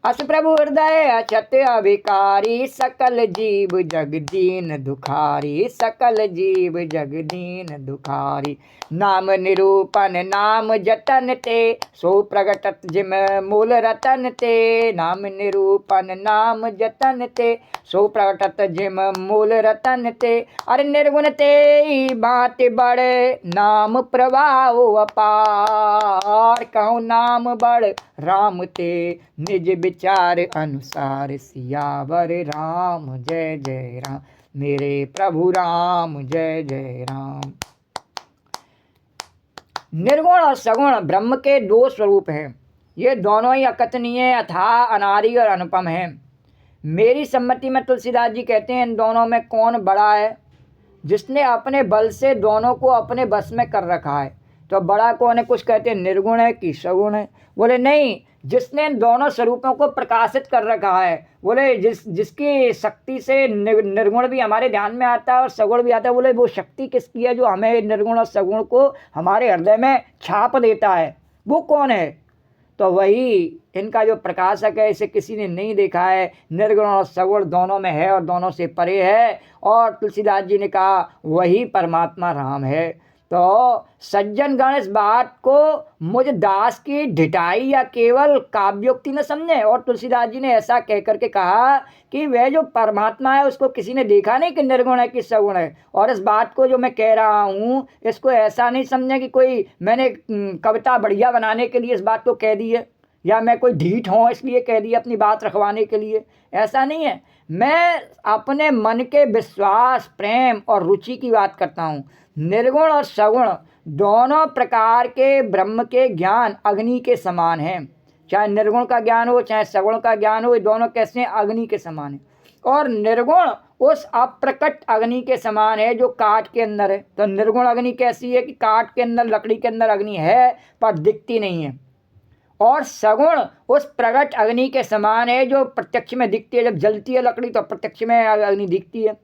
अस प्रभु हृदय अछत अभिकारी, सकल जीव जग दीन दुखारी, सकल जीव जग दीन दुखारी। नाम निरूपण नाम जतन ते, सो प्रगटत जिम मूल रतन ते। नाम निरूपण नाम जतन ते, सो प्रगटत जिम मूल रतन ते। अरे निर्गुण ते बात बड़े, नाम प्रभाव अपार। कहूँ नाम बड़ राम ते, निज विचार अनुसार। सियावर राम जय जय राम, मेरे प्रभु राम जय जय राम। निर्गुण और सगुण ब्रह्म के दो स्वरूप हैं। ये दोनों ही अकथनीय, अथाह, अनादि और अनुपम हैं। मेरी सम्मति में तुलसीदास जी कहते हैं, इन दोनों में कौन बड़ा है? जिसने अपने बल से दोनों को अपने बस में कर रखा है। तो बड़ा कौन है? कुछ कहते हैं निर्गुण है कि सगुण है। बोले नहीं, जिसने इन दोनों स्वरूपों को प्रकाशित कर रखा है। बोले जिसकी शक्ति से निर्गुण भी हमारे ध्यान में आता है और सगुण भी आता है। बोले वो शक्ति किसकी है जो हमें निर्गुण और सगुण को हमारे हृदय में छाप देता है? वो कौन है? तो वही इनका जो प्रकाशक है, इसे किसी ने नहीं देखा है। निर्गुण और सगुण दोनों में है और दोनों से परे है। और तुलसीदास जी ने कहा वही परमात्मा राम है। तो सज्जन गण इस बात को मुझ दास की ढिठाई या केवल काव्योक्ति न समझे। और तुलसीदास जी ने ऐसा कह करके कहा कि वह जो परमात्मा है उसको किसी ने देखा नहीं कि निर्गुण है कि सगुण है। और इस बात को जो मैं कह रहा हूँ, इसको ऐसा नहीं समझे कि कोई मैंने कविता बढ़िया बनाने के लिए इस बात को कह दी है, या मैं कोई ढीठ हूँ इसलिए कह दी अपनी बात रखवाने के लिए। ऐसा नहीं है। मैं अपने मन के विश्वास, प्रेम और रुचि की बात करता हूँ। निर्गुण और सगुण दोनों प्रकार के ब्रह्म के ज्ञान अग्नि के समान हैं। चाहे निर्गुण का ज्ञान हो चाहे सगुण का ज्ञान हो, ये दोनों कैसे हैं? अग्नि के समान है। और निर्गुण उस अप्रकट अग्नि के समान है जो काठ के अंदर है। तो निर्गुण अग्नि कैसी है कि काठ के अंदर, लकड़ी के अंदर अग्नि है पर दिखती नहीं है। और सगुण उस प्रकट अग्नि के समान है जो प्रत्यक्ष में दिखती है। जब जलती है लकड़ी तो प्रत्यक्ष में अग्नि दिखती है।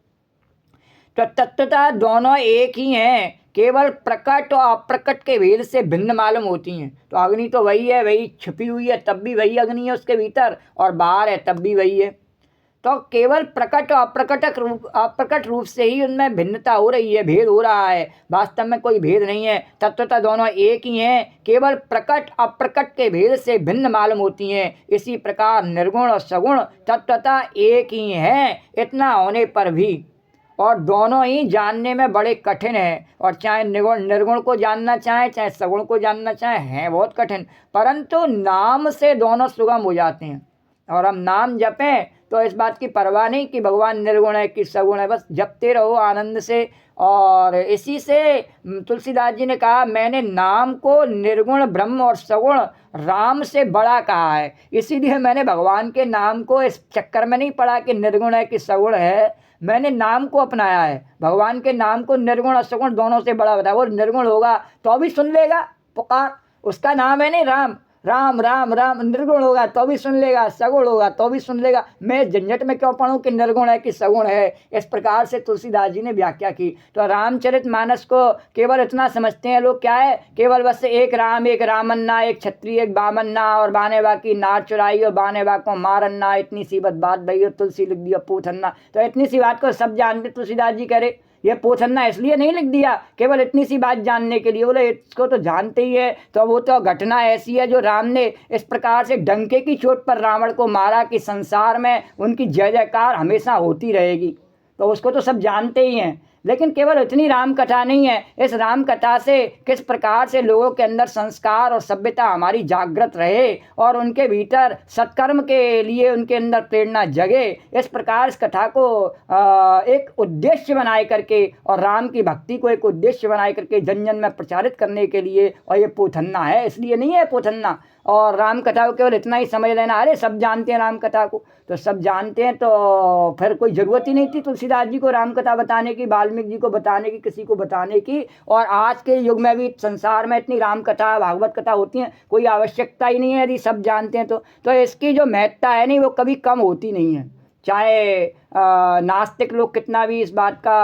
तो तत्वतः दोनों एक ही हैं, केवल प्रकट और अप्रकट के भेद से भिन्न मालूम होती हैं। तो अग्नि तो वही है, वही छिपी हुई है तब भी वही अग्नि है उसके भीतर, और बाहर है तब भी वही है। तो केवल प्रकट और अप्रकट रूप से ही उनमें भिन्नता हो रही है, भेद हो रहा है। वास्तव में कोई भेद नहीं है। तत्वतः दोनों एक ही हैं, केवल प्रकट अप्रकट के भेद से भिन्न मालूम होती हैं। इसी प्रकार निर्गुण और सगुण तत्वतः एक ही हैं, इतना होने पर भी। और दोनों ही जानने में बड़े कठिन हैं। और चाहे निर्गुण को जानना चाहे चाहे सगुण को जानना चाहे, हैं बहुत कठिन। परंतु नाम से दोनों सुगम हो जाते हैं। और हम नाम जपें तो इस बात की परवाह नहीं कि भगवान निर्गुण है कि सगुण है, बस जपते रहो आनंद से। और इसी से तुलसीदास जी ने कहा, मैंने नाम को निर्गुण ब्रह्म और सगुण राम से बड़ा कहा है। इसीलिए मैंने भगवान के नाम को इस चक्कर में नहीं पढ़ा कि निर्गुण है कि सगुण है। मैंने नाम को अपनाया है, भगवान के नाम को निर्गुण और सगुण दोनों से बड़ा बताया। वो निर्गुण होगा तो भी सुन लेगा पुकार, उसका नाम है नहीं राम, राम राम राम। निर्गुण होगा तो भी सुन लेगा, सगुण होगा तो भी सुन लेगा। मैं झंझट में क्यों पढ़ूं कि निर्गुण है कि सगुण है? इस प्रकार से तुलसीदास जी ने व्याख्या की। तो रामचरितमानस को केवल इतना समझते हैं लोग, क्या है? केवल बस एक राम, एक रामन्ना, एक क्षत्रिय, एक बामन्ना, और बानेबा की नार चुराई और बानेबा को मारन्ना, इतनी सी बात भई और तुलसी लिख दिया पूथन्ना। तो इतनी सी बात को सब जानते तुलसीदास जी करे, ये पोथन्ना इसलिए नहीं लिख दिया केवल इतनी सी बात जानने के लिए। बोले इसको तो जानते ही है। तो वो तो घटना ऐसी है जो राम ने इस प्रकार से डंके की चोट पर रावण को मारा कि संसार में उनकी जय जयकार हमेशा होती रहेगी। तो उसको तो सब जानते ही हैं। लेकिन केवल इतनी राम कथा नहीं है। इस राम कथा से किस प्रकार से लोगों के अंदर संस्कार और सभ्यता हमारी जागृत रहे और उनके भीतर सत्कर्म के लिए उनके अंदर प्रेरणा जगे, इस प्रकार इस कथा को एक उद्देश्य बनाए करके और राम की भक्ति को एक उद्देश्य बनाए करके जन जन में प्रचारित करने के लिए। और ये पोथन्ना है, इसलिए नहीं है पोथन्ना। और राम कथा को केवल इतना ही समझ लेना, अरे सब जानते हैं राम कथा को, तो सब जानते हैं तो फिर कोई ज़रूरत ही नहीं थी तुलसीदास जी को राम कथा बताने की, वाल्मीकि जी को बताने की, किसी को बताने की। और आज के युग में भी संसार में इतनी राम कथा भागवत कथा होती हैं, कोई आवश्यकता ही नहीं है यदि सब जानते हैं तो इसकी जो महत्ता है नहीं वो कभी कम होती नहीं है। चाहे नास्तिक लोग कितना भी इस बात का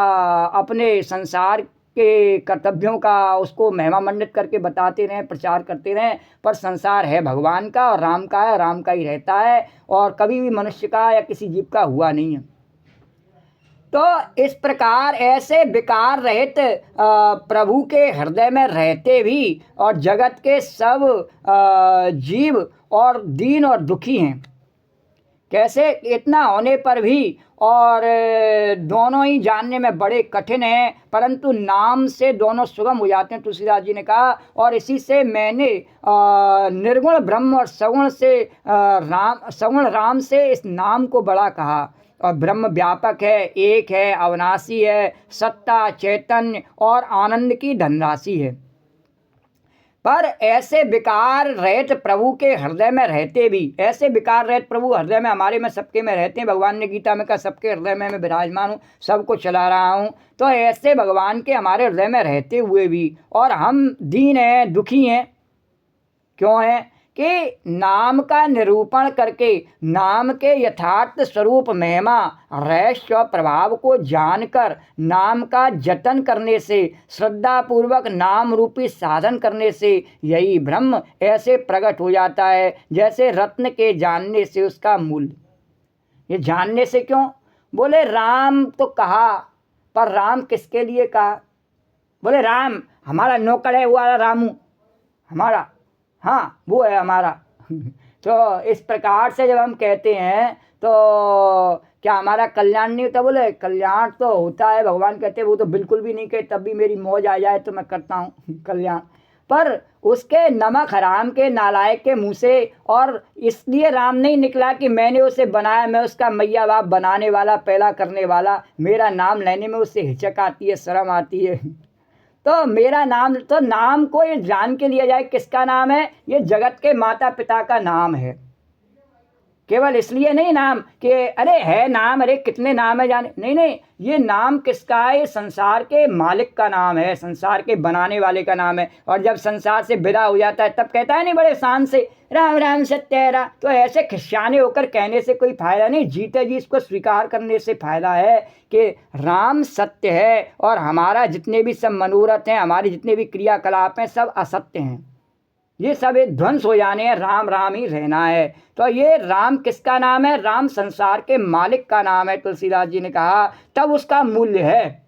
अपने संसार के कर्तव्यों का उसको महिमा मंडित करके बताते रहें, प्रचार करते रहें। पर संसार है भगवान का और राम का है, राम का ही रहता है और कभी भी मनुष्य का या किसी जीव का हुआ नहीं है। तो इस प्रकार ऐसे विकार रहित प्रभु के हृदय में रहते भी और जगत के सब जीव और दीन और दुखी हैं। कैसे? इतना होने पर भी और दोनों ही जानने में बड़े कठिन हैं, परंतु नाम से दोनों सुगम हो जाते हैं, तुलसीदास जी ने कहा। और इसी से मैंने निर्गुण ब्रह्म और सगुण राम से इस नाम को बड़ा कहा। और ब्रह्म व्यापक है, एक है, अविनाशी है, सत्ता, चैतन्य और आनंद की धनराशि है। पर ऐसे विकार रहित प्रभु के हृदय में रहते भी, ऐसे विकार रहित प्रभु हृदय में हमारे में सबके में रहते हैं। भगवान ने गीता में कहा सबके हृदय में मैं विराजमान हूँ, सबको चला रहा हूँ। तो ऐसे भगवान के हमारे हृदय में रहते हुए भी और हम दीन हैं, दुखी हैं। क्यों हैं? कि नाम का निरूपण करके नाम के यथार्थ स्वरूप महिमा रहस्य और प्रभाव को जानकर नाम का जतन करने से, श्रद्धा पूर्वक नाम रूपी साधन करने से यही ब्रह्म ऐसे प्रकट हो जाता है जैसे रत्न के जानने से उसका मूल्य। ये जानने से क्यों? बोले राम तो कहा, पर राम किसके लिए कहा? बोले राम हमारा नौकर है, वो वाला रामू हमारा, हाँ वो है हमारा। तो इस प्रकार से जब हम कहते हैं तो क्या हमारा कल्याण नहीं होता? बोले कल्याण तो होता है। भगवान कहते हैं वो तो बिल्कुल भी नहीं कहते, तब भी मेरी मौज आ जाए तो मैं करता हूँ कल्याण। पर उसके नमक हराम के नालायक के मुँह से, और इसलिए राम नहीं निकला कि मैंने उसे बनाया, मैं उसका मैया बाप बनाने वाला, पैदा करने वाला। मेरा नाम लेने में उससे हिचक आती है, शर्म आती है। तो मेरा नाम, तो नाम को ये जान के लिया जाए किसका नाम है? ये जगत के माता पिता का नाम है। केवल इसलिए नहीं नाम कि अरे है नाम, अरे कितने नाम है जाने, नहीं नहीं, ये नाम किसका है? ये संसार के मालिक का नाम है, संसार के बनाने वाले का नाम है। और जब संसार से विदा हो जाता है तब कहता है नहीं बड़े शान से राम राम सत्य है राम। तो ऐसे खिस्याने होकर कहने से कोई फायदा नहीं, जीते जी इसको स्वीकार करने से फायदा है कि राम सत्य है और हमारा जितने भी सब मनोरथ हैं, हमारी जितने भी क्रियाकलाप हैं, सब असत्य हैं। ये सब एक ध्वंस हो जाने हैं, राम राम ही रहना है। तो ये राम किसका नाम है? राम संसार के मालिक का नाम है, तुलसीदास जी ने कहा, तब उसका मूल्य है।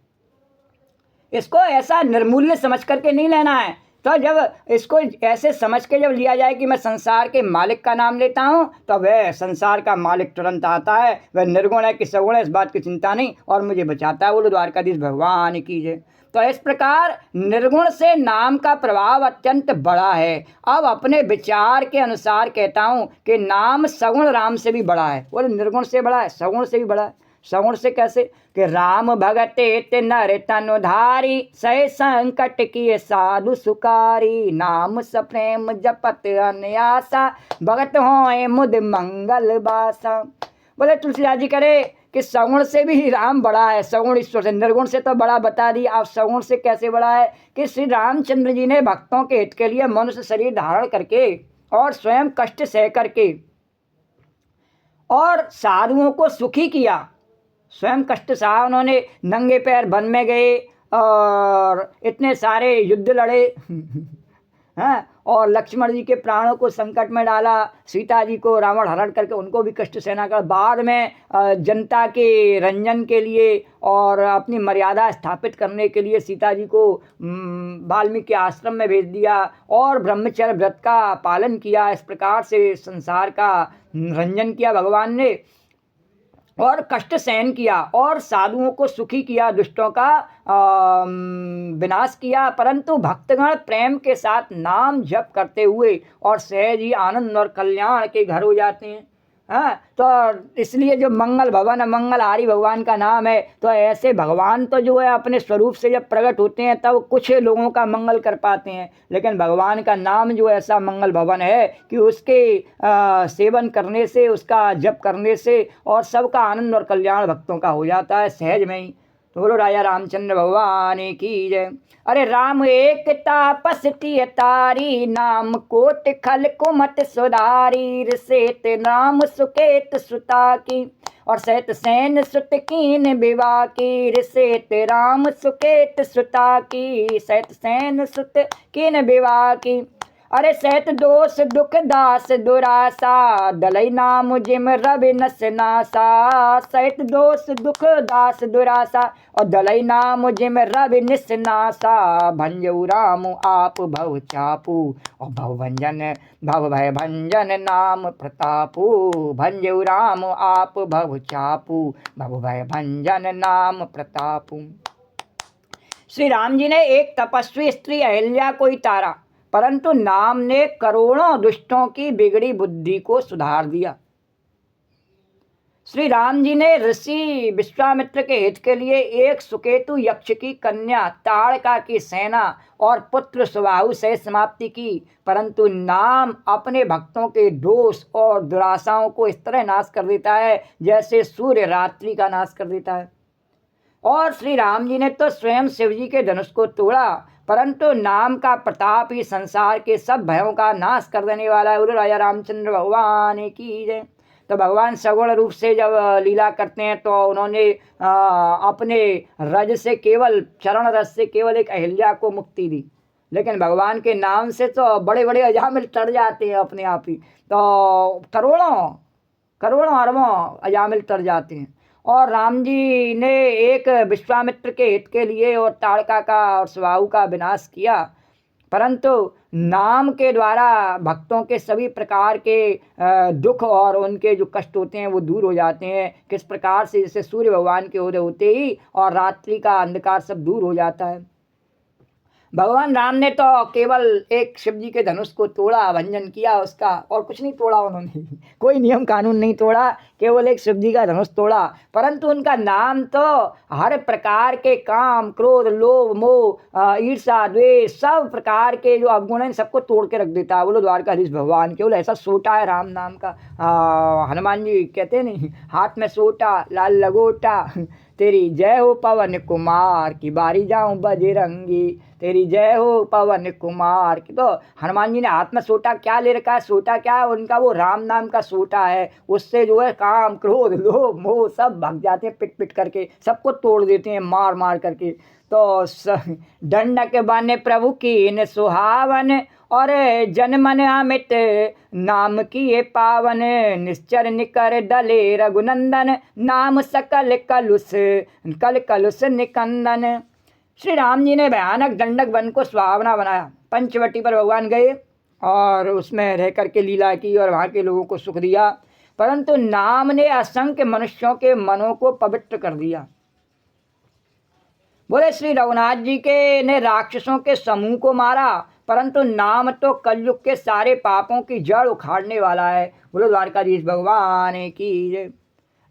इसको ऐसा निर्मूल्य समझ करके नहीं लेना है। तो जब इसको ऐसे समझ के जब लिया जाए कि मैं संसार के मालिक का नाम लेता हूँ, तो वह संसार का मालिक तुरंत आता है। वह निर्गुण है कि सगुण है, इस बात की चिंता नहीं, और मुझे बचाता है। बोलो द्वारकाधीश भगवान की जय। तो इस प्रकार निर्गुण से नाम का प्रभाव अत्यंत बड़ा है। अब अपने विचार के अनुसार कहता हूँ कि नाम सगुण राम से भी बड़ा है। बोले निर्गुण से बड़ा है, सगुण से भी बड़ा है। सगुण से कैसे? कि राम भगते नर तनुधारी, सह संकट किए साधु सुकारी, नाम सप्रेम जपत अन्यासा, भगत होए मुद मंगल बासा। बोले तुलसीदास जी करे कि सगुण से भी राम बड़ा है, सगुण ईश्वर से। निर्गुण से तो बड़ा बता दी, आप सगुण से कैसे बड़ा है? कि श्री रामचंद्र जी ने भक्तों के हित के लिए मनुष्य शरीर धारण करके और स्वयं कष्ट सह करके और साधुओं को सुखी किया। स्वयं कष्ट सहा उन्होंने, नंगे पैर वन में गए और इतने सारे युद्ध लड़े हैं, और लक्ष्मण जी के प्राणों को संकट में डाला, सीता जी को रावण हरण करके उनको भी कष्ट सहना कर, बाद में जनता के रंजन के लिए और अपनी मर्यादा स्थापित करने के लिए सीता जी को वाल्मीकि आश्रम में भेज दिया और ब्रह्मचर्य व्रत का पालन किया। इस प्रकार से संसार का रंजन किया भगवान ने और कष्ट सहन किया और साधुओं को सुखी किया, दुष्टों का विनाश किया। परंतु भक्तगण प्रेम के साथ नाम जप करते हुए और सहज ही आनंद और कल्याण के घर हो जाते हैं। हाँ, तो इसलिए जो मंगल भवन मंगलहारी भगवान का नाम है। तो ऐसे भगवान तो जो है अपने स्वरूप से जब प्रकट होते हैं तब कुछ लोगों का मंगल कर पाते हैं, लेकिन भगवान का नाम जो ऐसा मंगल भवन है कि उसके सेवन करने से, उसका जप करने से और सबका आनंद और कल्याण भक्तों का हो जाता है सहज में ही। तो बोलो राजा रामचंद्र भगवान की जय। अरे राम एक तापस तारी, नाम कोट खल कुमत सुधारी, रिसेत नाम सुकेत सुता की, और सहित सेन सुत कीन विवाह की, ऋषेत राम सुकेत सुता की, सहित सेन सुत कीन विवाह की। अरे सहित दोष दुख दास दुरासा, दलई नाम जिम रवि नस नासा, सहित दोष दुख दास दुरासा, और दलई नाम जिम रवि निस नासा। भंजऊ राम आप भव चापू, और भव भंजन भव भय भंजन नाम प्रतापू। भंजऊ राम आप भव चापू, भव भय भंजन नाम प्रतापू। श्री राम जी ने एक तपस्वी स्त्री अहिल्या को ही तारा, परंतु नाम ने करोड़ों दुष्टों की बिगड़ी बुद्धि को सुधार दिया। श्री राम जी ने ऋषि विश्वामित्र के हित के लिए एक सुकेतु यक्ष की कन्या ताड़का की सेना और पुत्र सुबाहु से समाप्ति की, परंतु नाम अपने भक्तों के दोष और दुराशाओं को इस तरह नाश कर देता है जैसे सूर्य रात्रि का नाश कर देता है। और श्री राम जी ने तो स्वयं शिव जी के धनुष को तोड़ा, परंतु नाम का प्रताप ही संसार के सब भयों का नाश कर देने वाला है। बोलो राजा रामचंद्र भगवान की जय। तो भगवान सगुण रूप से जब लीला करते हैं तो उन्होंने अपने रज से केवल चरण रस से केवल एक अहिल्या को मुक्ति दी, लेकिन भगवान के नाम से तो बड़े बड़े अजामिल चढ़ जाते हैं अपने आप ही। तो करोड़ों करोड़ों अरबों अजामिल चढ़ जाते हैं। और राम जी ने एक विश्वामित्र के हित के लिए और ताड़का का और सुबाहु का विनाश किया, परंतु नाम के द्वारा भक्तों के सभी प्रकार के दुख और उनके जो कष्ट होते हैं वो दूर हो जाते हैं। किस प्रकार से, जैसे सूर्य भगवान के उदय होते ही और रात्रि का अंधकार सब दूर हो जाता है। भगवान राम ने तो केवल एक शिव जी के धनुष को तोड़ा, भंजन किया उसका, और कुछ नहीं तोड़ा उन्होंने, कोई नियम कानून नहीं तोड़ा, केवल एक शिव जी का धनुष तोड़ा। परंतु उनका नाम तो हर प्रकार के काम क्रोध लोभ मोह ईर्षा द्वेष सब प्रकार के जो अवगुण हैं सबको तोड़ के रख देता है। बोलो द्वारकाधीश भगवान, केवल ऐसा सोटा है राम नाम का। हनुमान जी कहते नहीं, हाथ में सोटा लाल लगोटा, तेरी जय हो पवन कुमार की बारी जाऊं बजरंगी, तेरी जय हो पवन कुमार की। तो हनुमान जी ने हाथ में सोटा क्या ले रखा है? सोटा क्या है उनका? वो राम नाम का सोटा है। उससे जो है काम क्रोध लोभ मोह सब भाग जाते हैं, पिट पिट करके सबको तोड़ देते हैं मार मार करके। तो दंडक बन प्रभु की न सुहावन, और जन मन अमित नाम किए पावन, निश्चर निकर दले रघुनंदन, नाम सकल कलुष कल कलुष निकंदन। श्री राम जी ने भयानक दंडक वन को सुहावना बनाया। पंचवटी पर भगवान गए और उसमें रह करके लीला की और वहाँ के लोगों को सुख दिया, परंतु नाम ने असंख्य मनुष्यों के मनों को पवित्र कर दिया। बोले श्री रघुनाथ जी के ने राक्षसों के समूह को मारा, परंतु नाम तो कलयुग के सारे पापों की जड़ उखाड़ने वाला है। बोलो द्वारकाधीश भगवान की।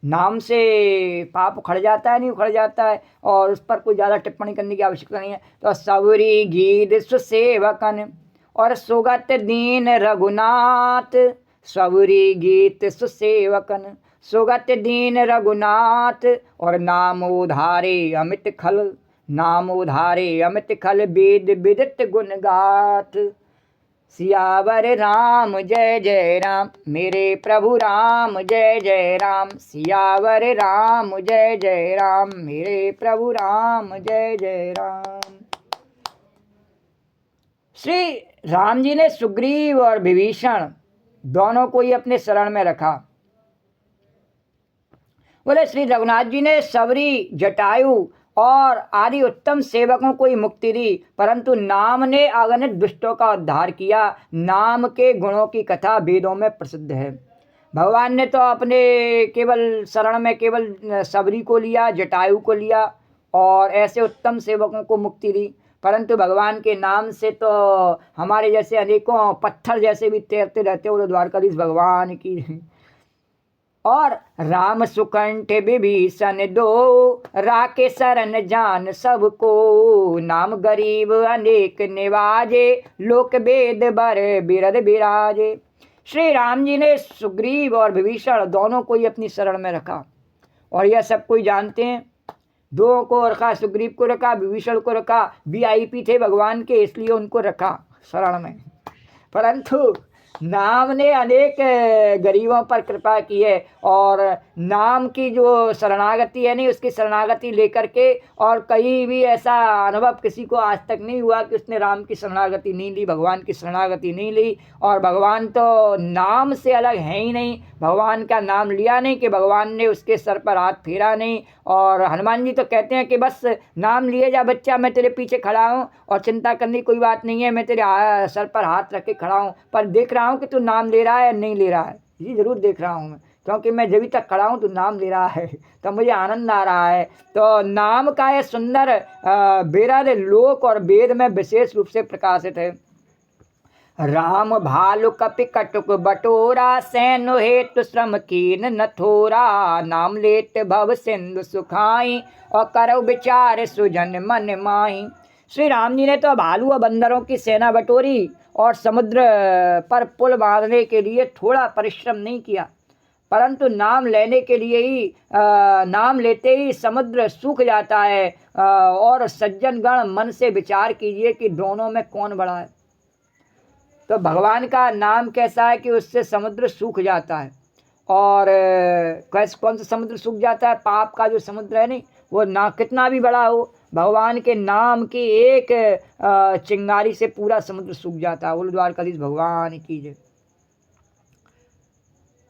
नाम से पाप उखड़ जाता है, नहीं उखड़ जाता है, और उस पर कोई ज़्यादा टिप्पणी करने की आवश्यकता नहीं है। तो सबरी गीत सुसेवकन और सुगत दीन रघुनाथ, सबरी गीत सुसेवकन सुगत दीन रघुनाथ, और नाम उधारे अमित खल, नाम उधारे अमित खल, वेद विदित गुण गाथ। सियावर राम जय जय राम, मेरे प्रभु राम जय जय राम, सियावर राम जय जय राम, मेरे प्रभु राम जय जय राम। श्री राम जी ने सुग्रीव और विभीषण दोनों को ही अपने शरण में रखा। बोले श्री रघुनाथ जी ने सबरी जटायु और आदि उत्तम सेवकों को ही मुक्ति दी, परंतु नाम ने अगणित दुष्टों का उद्धार किया। नाम के गुणों की कथा वेदों में प्रसिद्ध है। भगवान ने तो अपने केवल शरण में केवल सबरी को लिया, जटायु को लिया और ऐसे उत्तम सेवकों को मुक्ति दी, परंतु भगवान के नाम से तो हमारे जैसे अनेकों पत्थर जैसे भी तैरते रहते। वो द्वारकाधीश भगवान की। और राम सुकंठ विभीषण दो, राके शरण जान सबको, नाम गरीब अनेक निवाजे, लोक वेद बर बिरद बिराजे। श्री राम जी ने सुग्रीव और विभीषण दोनों को ही अपनी शरण में रखा, और यह सब कोई जानते हैं। दो को रखा, सुग्रीव को रखा, विभीषण को रखा। VIP थे भगवान के, इसलिए उनको रखा शरण में। परंतु नाम ने अनेक गरीबों पर कृपा की है और नाम की जो शरणागति है नहीं, उसकी शरणागति लेकर के, और कहीं भी ऐसा अनुभव किसी को आज तक नहीं हुआ कि उसने राम की शरणागति नहीं ली, भगवान की शरणागति नहीं ली। और भगवान तो नाम से अलग है ही नहीं, भगवान का नाम लिया नहीं कि भगवान ने उसके सर पर हाथ फेरा नहीं। और हनुमान जी तो कहते हैं कि बस नाम लिए जा बच्चा, मैं तेरे पीछे खड़ा हूँ और चिंता करने की कोई बात नहीं है, मैं तेरे सर पर हाथ रख के खड़ा हूँ, पर देख रहा हूँ कि तू नाम ले रहा है या नहीं ले रहा है, ये ज़रूर देख रहा हूँ मैं, क्योंकि मैं जब तक खड़ा हूँ तो नाम ले रहा है तो मुझे आनंद आ रहा है। तो नाम का ये सुंदर बेरद लोक और वेद में विशेष रूप से प्रकाशित है। राम भालु कपि कटुक बटोरा, सैनु हेतु श्रम कीन न थोरा। नाम लेत भव सिंधु सुखाई, और करौ विचार सुजन मन माही। श्री राम जी ने तो भालू और बंदरों की सेना बटोरी और समुद्र पर पुल बांधने के लिए थोड़ा परिश्रम नहीं किया, परंतु नाम लेने के लिए ही नाम लेते ही समुद्र सूख जाता है। और सज्जन गण मन से विचार कीजिए कि दोनों में कौन बड़ा है। तो भगवान का नाम कैसा है कि उससे समुद्र सूख जाता है। और कैसे कौन सा समुद्र सूख जाता है? पाप का जो समुद्र है नहीं, वो ना कितना भी बड़ा हो, भगवान के नाम की एक चिंगारी से पूरा समुद्र सूख जाता है। बोलो द्वारकाधीश भगवान की जय।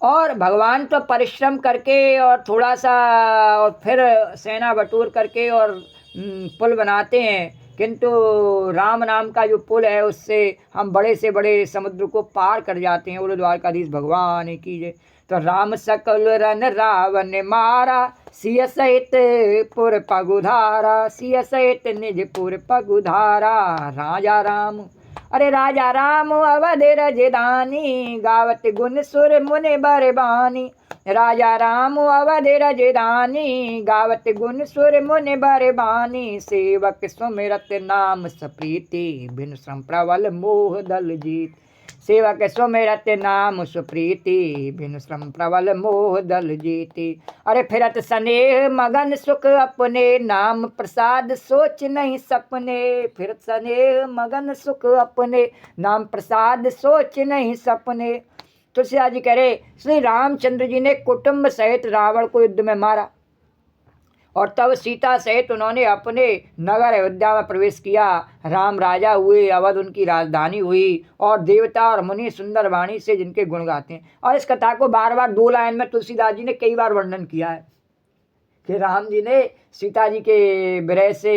और भगवान तो परिश्रम करके और थोड़ा सा और फिर सेना बटोर करके और पुल बनाते हैं, किंतु राम नाम का जो पुल है उससे हम बड़े से बड़े समुद्र को पार कर जाते हैं। बोलो द्वारकाधीश भगवान की जय। तो राम सकल रन रावण मारा, सिय सहित पुर पगुधारा। सिय सहित निज पुर पगुधारा। राजा राम, अरे राजा राम अवध रजधानी, गावत गुण सुर मुनि बरबानी। राजा राम अवध रजधानी, गावत गुण सुर मुनि बरबानी। सेवक सुमिरत नाम सप्रीति, बिन श्रम प्रबल मोह दल जीत। सेवक सुमिरत नाम सुप्रीति, बिन श्रम प्रबल मोह दल जीती। अरे फिरत स्नेह मगन सुख अपने, नाम प्रसाद सोच नहीं सपने। फिरत स्नेह मगन सुख अपने, नाम प्रसाद सोच नहीं सपने। तुलसीदास जी कह रहे श्री रामचंद्र जी ने कुटुंब सहित रावण को युद्ध में मारा, और तब सीता सहित उन्होंने अपने नगर अयोध्या में प्रवेश किया। राम राजा हुए, अवध उनकी राजधानी हुई, और देवता और मुनि सुंदर वाणी से जिनके गुण गाते हैं। और इस कथा को बार बार 2 लाइन में तुलसीदास जी ने कई बार वर्णन किया है कि राम जी ने सीता जी के विरह से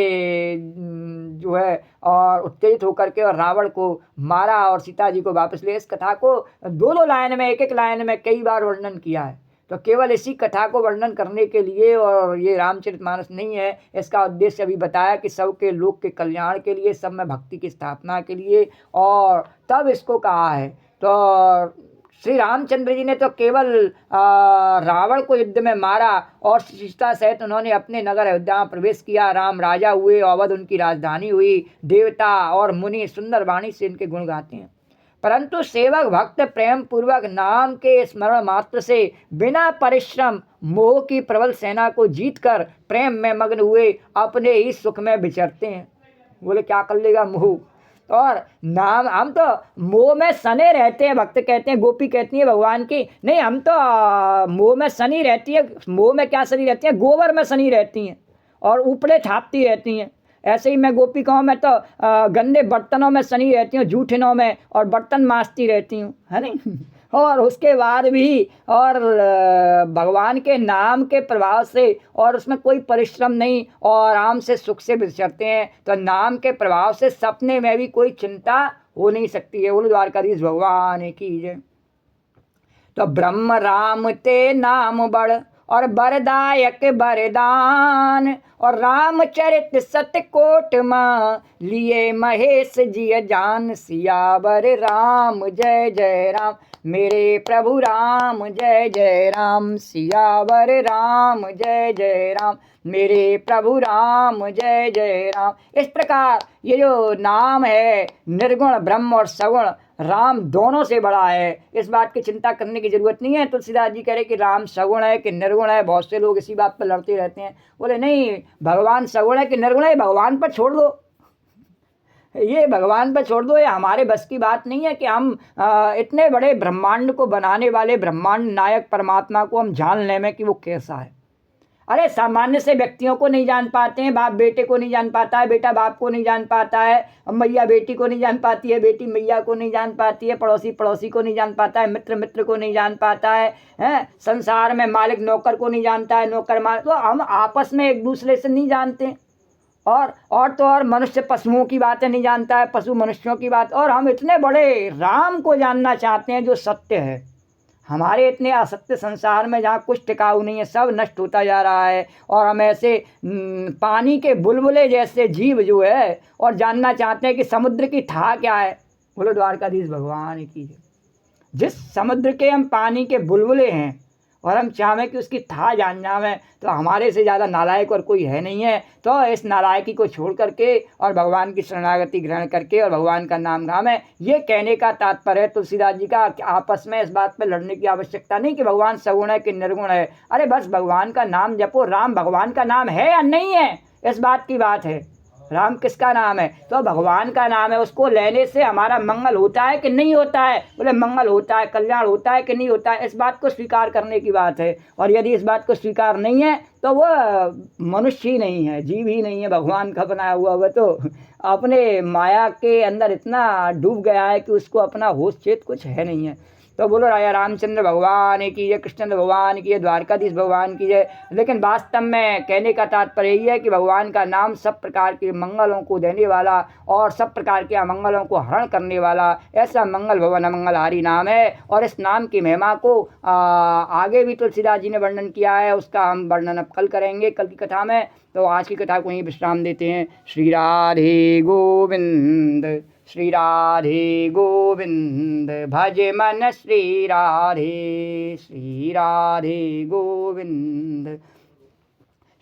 जो है और उत्तेजित होकर के और रावण को मारा और सीता जी को वापस ले। इस कथा को 2 लाइन में, एक लाइन में कई बार वर्णन किया है। तो केवल इसी कथा को वर्णन करने के लिए, और ये रामचरितमानस नहीं है, इसका उद्देश्य अभी बताया कि सबके लोक के कल्याण के लिए, सब में भक्ति की स्थापना के लिए, और तब इसको कहा है। तो श्री रामचंद्र जी ने तो केवल रावण को युद्ध में मारा, और सीता सहित उन्होंने अपने नगर अयोध्या में प्रवेश किया। राम राजा हुए, अवध उनकी राजधानी हुई, देवता और मुनि सुंदर वाणी से इनके गुण गाते हैं। परंतु सेवक भक्त प्रेम पूर्वक नाम के स्मरण मात्र से बिना परिश्रम मोह की प्रबल सेना को जीतकर प्रेम में मग्न हुए अपने ही सुख में विचरते हैं। बोले क्या कर लेगा मोह? और नाम, हम तो मोह में सने रहते हैं। भक्त कहते हैं, गोपी कहती है भगवान की, नहीं हम तो मोह में सनी रहती है। मोह में क्या सनी रहती है? गोबर में सनी रहती हैं और ऊपरे छापती रहती हैं। ऐसे ही मैं गोपी कहूँ, मैं तो गंदे बर्तनों में सनी रहती हूँ, जूठनों में, और बर्तन मांजती रहती हूँ, है नहीं। और उसके बाद भी और भगवान के नाम के प्रभाव से, और उसमें कोई परिश्रम नहीं, और आराम से सुख से विचरते हैं। तो नाम के प्रभाव से सपने में भी कोई चिंता हो नहीं सकती है। बोलो द्वारकाधीश भगवान की जय। तो ब्रह्म राम ते नाम बड़, और बरदायक बरदान। और रामचरित सतकोट माँ, लिए महेश जी जान। सियावर राम जय जय राम, मेरे प्रभु राम जय जय राम। सियावर राम जय जय राम, मेरे प्रभु राम जय जय राम। इस प्रकार ये जो नाम है, निर्गुण ब्रह्म और सगुण राम दोनों से बड़ा है। इस बात की चिंता करने की जरूरत नहीं है। तुलसीदास जी कह रहे कि राम सगुण है कि निर्गुण है। बहुत से लोग इसी बात पर लड़ते रहते हैं। बोले नहीं, भगवान सगुण है कि निर्गुण है, भगवान पर छोड़ दो। ये भगवान पर छोड़ दो, ये हमारे बस की बात नहीं है कि हम इतने बड़े ब्रह्मांड को बनाने वाले ब्रह्मांड नायक परमात्मा को हम जान लें में कि वो कैसा है। अरे सामान्य से व्यक्तियों को नहीं जान पाते हैं, बाप बेटे को नहीं जान पाता है, बेटा बाप को नहीं जान पाता है, मैया बेटी को नहीं जान पाती है, बेटी मैया को नहीं जान पाती है, पड़ोसी पड़ोसी को नहीं जान पाता है, मित्र मित्र को नहीं जान पाता है, हैं संसार में मालिक नौकर को नहीं जानता है, नौकर मालिक, तो हम आपस में एक दूसरे से नहीं जानते। और तो और मनुष्य पशुओं की बातें नहीं जानता है, पशु मनुष्यों की बात, और हम इतने बड़े राम को जानना चाहते हैं जो सत्य है। हमारे इतने असत्य संसार में जहाँ कुछ टिकाऊ नहीं है, सब नष्ट होता जा रहा है, और हम ऐसे पानी के बुलबुले जैसे जीव जो है, और जानना चाहते हैं कि समुद्र की था क्या है। बोलो द्वारकाधीश भगवान की जय। जिस समुद्र के हम पानी के बुलबुले हैं और हम चाहें कि उसकी था जान जावें, तो हमारे से ज़्यादा नालायक और कोई है नहीं है। तो इस नालायकी को छोड़ करके और भगवान की शरणागति ग्रहण करके और भगवान का नाम गावें। ये कहने का तात्पर्य है तुलसीदास जी का कि आपस में इस बात पर लड़ने की आवश्यकता नहीं कि भगवान सगुण है कि निर्गुण है। अरे बस भगवान का नाम जपो। राम भगवान का नाम है या नहीं है, इस बात की बात है। राम किसका नाम है? तो भगवान का नाम है। उसको लेने से हमारा मंगल होता है कि नहीं होता है? बोले मंगल होता है, कल्याण होता है कि नहीं होता है? इस बात को स्वीकार करने की बात है। और यदि इस बात को स्वीकार नहीं है तो वह मनुष्य ही नहीं है, जीव ही नहीं है, भगवान का बनाया हुआ। वह तो अपने माया के अंदर इतना डूब गया है कि उसको अपना होश चेत कुछ है नहीं है। तो बोलो राजा रामचंद्र भगवान की जय, कृष्ण भगवान की जय, द्वारकाधीश भगवान की जय। लेकिन वास्तव में कहने का तात्पर्य यही है कि भगवान का नाम सब प्रकार के मंगलों को देने वाला और सब प्रकार के अमंगलों को हरण करने वाला ऐसा मंगल भवन मंगलहारी नाम है। और इस नाम की महिमा को आगे भी तुलसीदास जी ने वर्णन किया है, उसका हम वर्णन अब कल करेंगे, कल की कथा में। तो आज की कथा को यहीं विश्राम देते हैं। श्री राधे गोविंद, श्री राधे गोविंद, भज मन श्री राधे, श्री राधे गोविंद,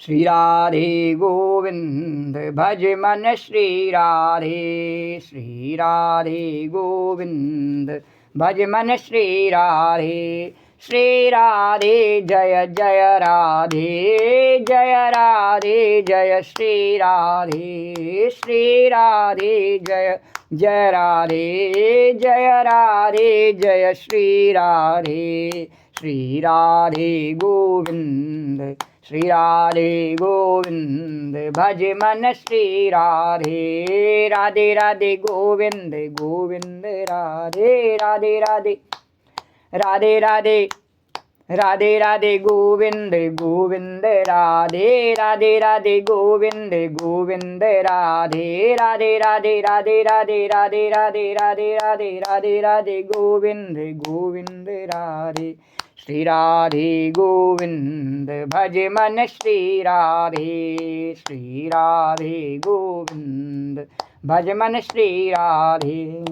श्री राधे गोविंद, भज मन श्री राधे, श्री राधे गोविंद, भज मन श्री राधे। श्री राधे जय जय राधे, जय राधे जय श्री राधे, श्री राधे जय जय राधे, जय राधे जय श्री राधे, श्री राधे गोविंद, श्री राधे गोविंद, भज मन श्री राधे। राधे राधे गोविंद गोविंद राधे, राधे राधे, राधे राधे, राधे राधे गोविंद गोविंद राधे, राधे राधे गोविंद गोविंद राधे, राधे राधे, राधे राधे, राधे राधे, राधे राधे, राधे राधे गोविंद गोविंद राधे। श्री राधे गोविंद, भज मन श्री राधे, श्री राधे गोविंद, भज मन श्री राधे।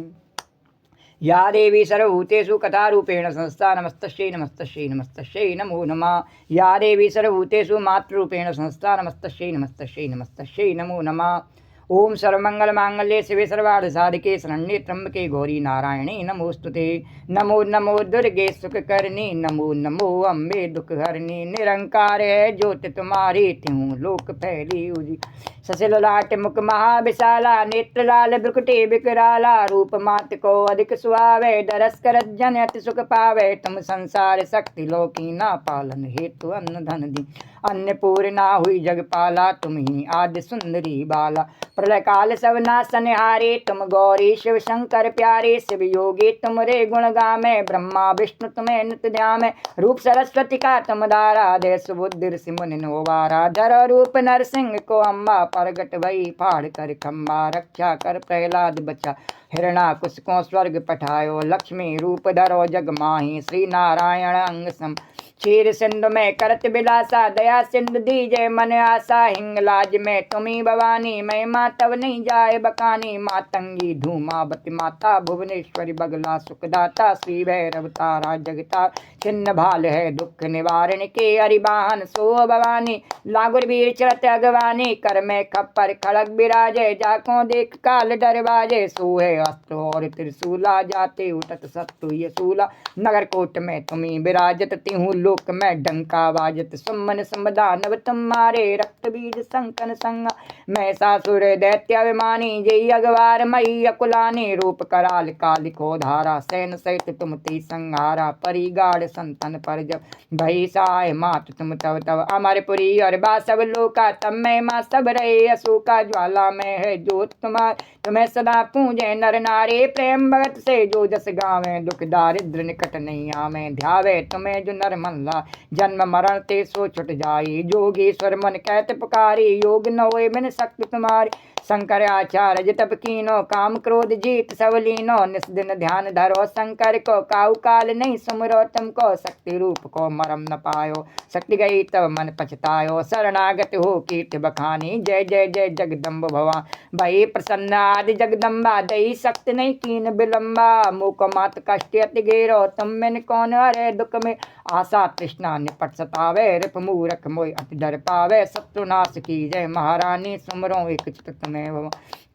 या देवी सर्वभूतेषु कथारूपेण संस्था, नमस्तस्यै नमस्तस्यै नमस्तस्यै नमो नमः। या देवी सर्वभूतेषु मातृरूपेण संस्था, नमस्तस्यै नमस्तस्यै नमस्तस्यै नमो नमः। ओम सर्वमंगलमांगल्ये शिवे सर्वार्थसाधिके शरण्ये त्र्यंबके गौरी नारायणी नमोस्तुते। नमो नमो दुर्गे सुखकर्णी, नमो नमो अम्बे दुखहरणी। निरंकार है ज्योति तुम्हारी, त्यों लोक फैली उजी। ससिल लाट मुख महाविशाला, नेत्र लाल बिकुटे बिकराला। रूप मात को अधिक सुहावे, दरस करत जन अति सुख पावे। तुम संसार शक्ति लोकी ना, पालन हेतु अन्न धन दी। अन्नपूर्णा हुई जगपाला, तुम ही आदि सुंदरी बाला। प्रलय काल सब नासनहारे, तुम गौरी शिव शंकर प्यारे। शिव योगी तुम रे गुण गामे, ब्रह्मा विष्णु तुम्हें नित्य ध्यामे। रूप सरस्वती का तुम दारा, दे सुबुद्धि ऋषि मुनि नोवारा। धर रूप नरसिंह को अम्बा, प्रगट भई फाड़ कर खम्बा। रक्षा कर प्रहलाद बचा, हिरणाकुश को स्वर्ग पठायो। लक्ष्मी रूप धरो जग माही, श्री नारायण अंग सम। क्षीर सिंधु में करत बिलासा, दया सिंधु दीजय मन आशा। हिंगलाज में तुम्ही भवानी, महिमा तब नहीं जाए बकानी। मातंगी धूमावती माता, भुवनेश्वरी बगला सुखदाता। श्री भैरव तारा जगता, छिन्न भाल है दुख निवारण के। हरिवाहन सो भवानी, लागुर वीर चरत अगवानी। कर में खप्पर खड़ग बिराजे, जाको देख काल डरवाजे। सो है अस्त्र और त्रिशूला, जाते उठत शत्रु ये सूला। नगर कोट में तुम्ही विराजत, तिहु लोक में डंका बाजत। सुमन समदानव तुम्हारे, रक्त रक्त बीज संकन संग महिषासुर दैत्याभिमानी जय अगवार मई अकुलानी रूप कराल कालिको धारा सैन सहित तुम ते संहारा परिगाढ़ संतन पर जब भई सहाय मात तुम तब तब अमरपुरी और बासव लोका तब मैं माँ सब रहे अशोका ज्वाला में है जोत तुम्हार तुम्हें सदा पूजे नर नारी प्रेम भगत से जो जस गावे दुख दारिद्र निकट नहीं आवे ध्यावे तुम्हें जो नर मल्ला जन्म मरण ते सो छुट जाई जोगेश्वर मन कहत पुकारी योग न होए बिन शक्ति तुम्हारी शंकर आचार्य तप कीनो काम क्रोध जीत सब लीनो निस दिन ध्यान धरो शंकर को काउ काल नहीं सुमरो तुमको शक्ति रूप को मरम न पायो शक्ति गई तब मन पछतायो शरणागत हो कीर्ति बखानी जय जय जय जगदम्ब भवा भई प्रसन्न आदि जगदम्बा दई शक्ति नहीं कीन विलम्बा मुख मात कष्ट अति घेरो तुम मिन कौन हरे दुख में आशा तृष्णा निपट सतावे रिप मूरख मोय अति डर पावे शत्रुनाश की जय महारानी सुमरो एक चित तुम्हें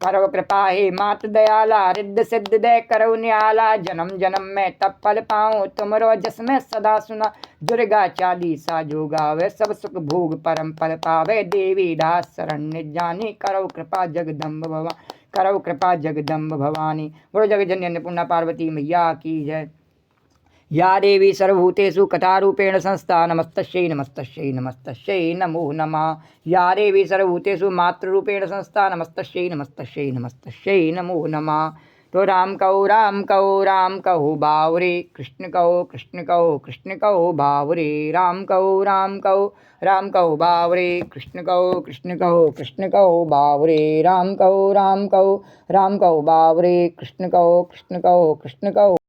करो कृपा हे मात दयाला रिद्ध सिद्ध दे करो न्याला जन्म जन्म में तब फल पाऊँ तुमरो जस में सदा सुना दुर्गा चालीसा जो गावे सब सुख भोग परम पल पावे देवी दास शरण्य जानी करो कृपा जगदम्ब भवा करो कृपा जगदम्ब भवानी बोलो जगजननी अन्नपूर्णा पार्वती मैया की जय। या देवी सर्वभूतेषु कथारूपेण संस्था नमस्तस्यै नमस्तस्यै नमस्तस्यै नमो नमः। या देवी सर्वभूतेषु मातृरूपेण संस्था नमस्तस्यै नमस्तस्यै नमस्तस्यै नमो नमः। तो राम कहो बावरे कृष्ण कहो बावरे राम कहो बावरे कृष्ण कहो बावरे राम कहो बावरे कृष्ण कहो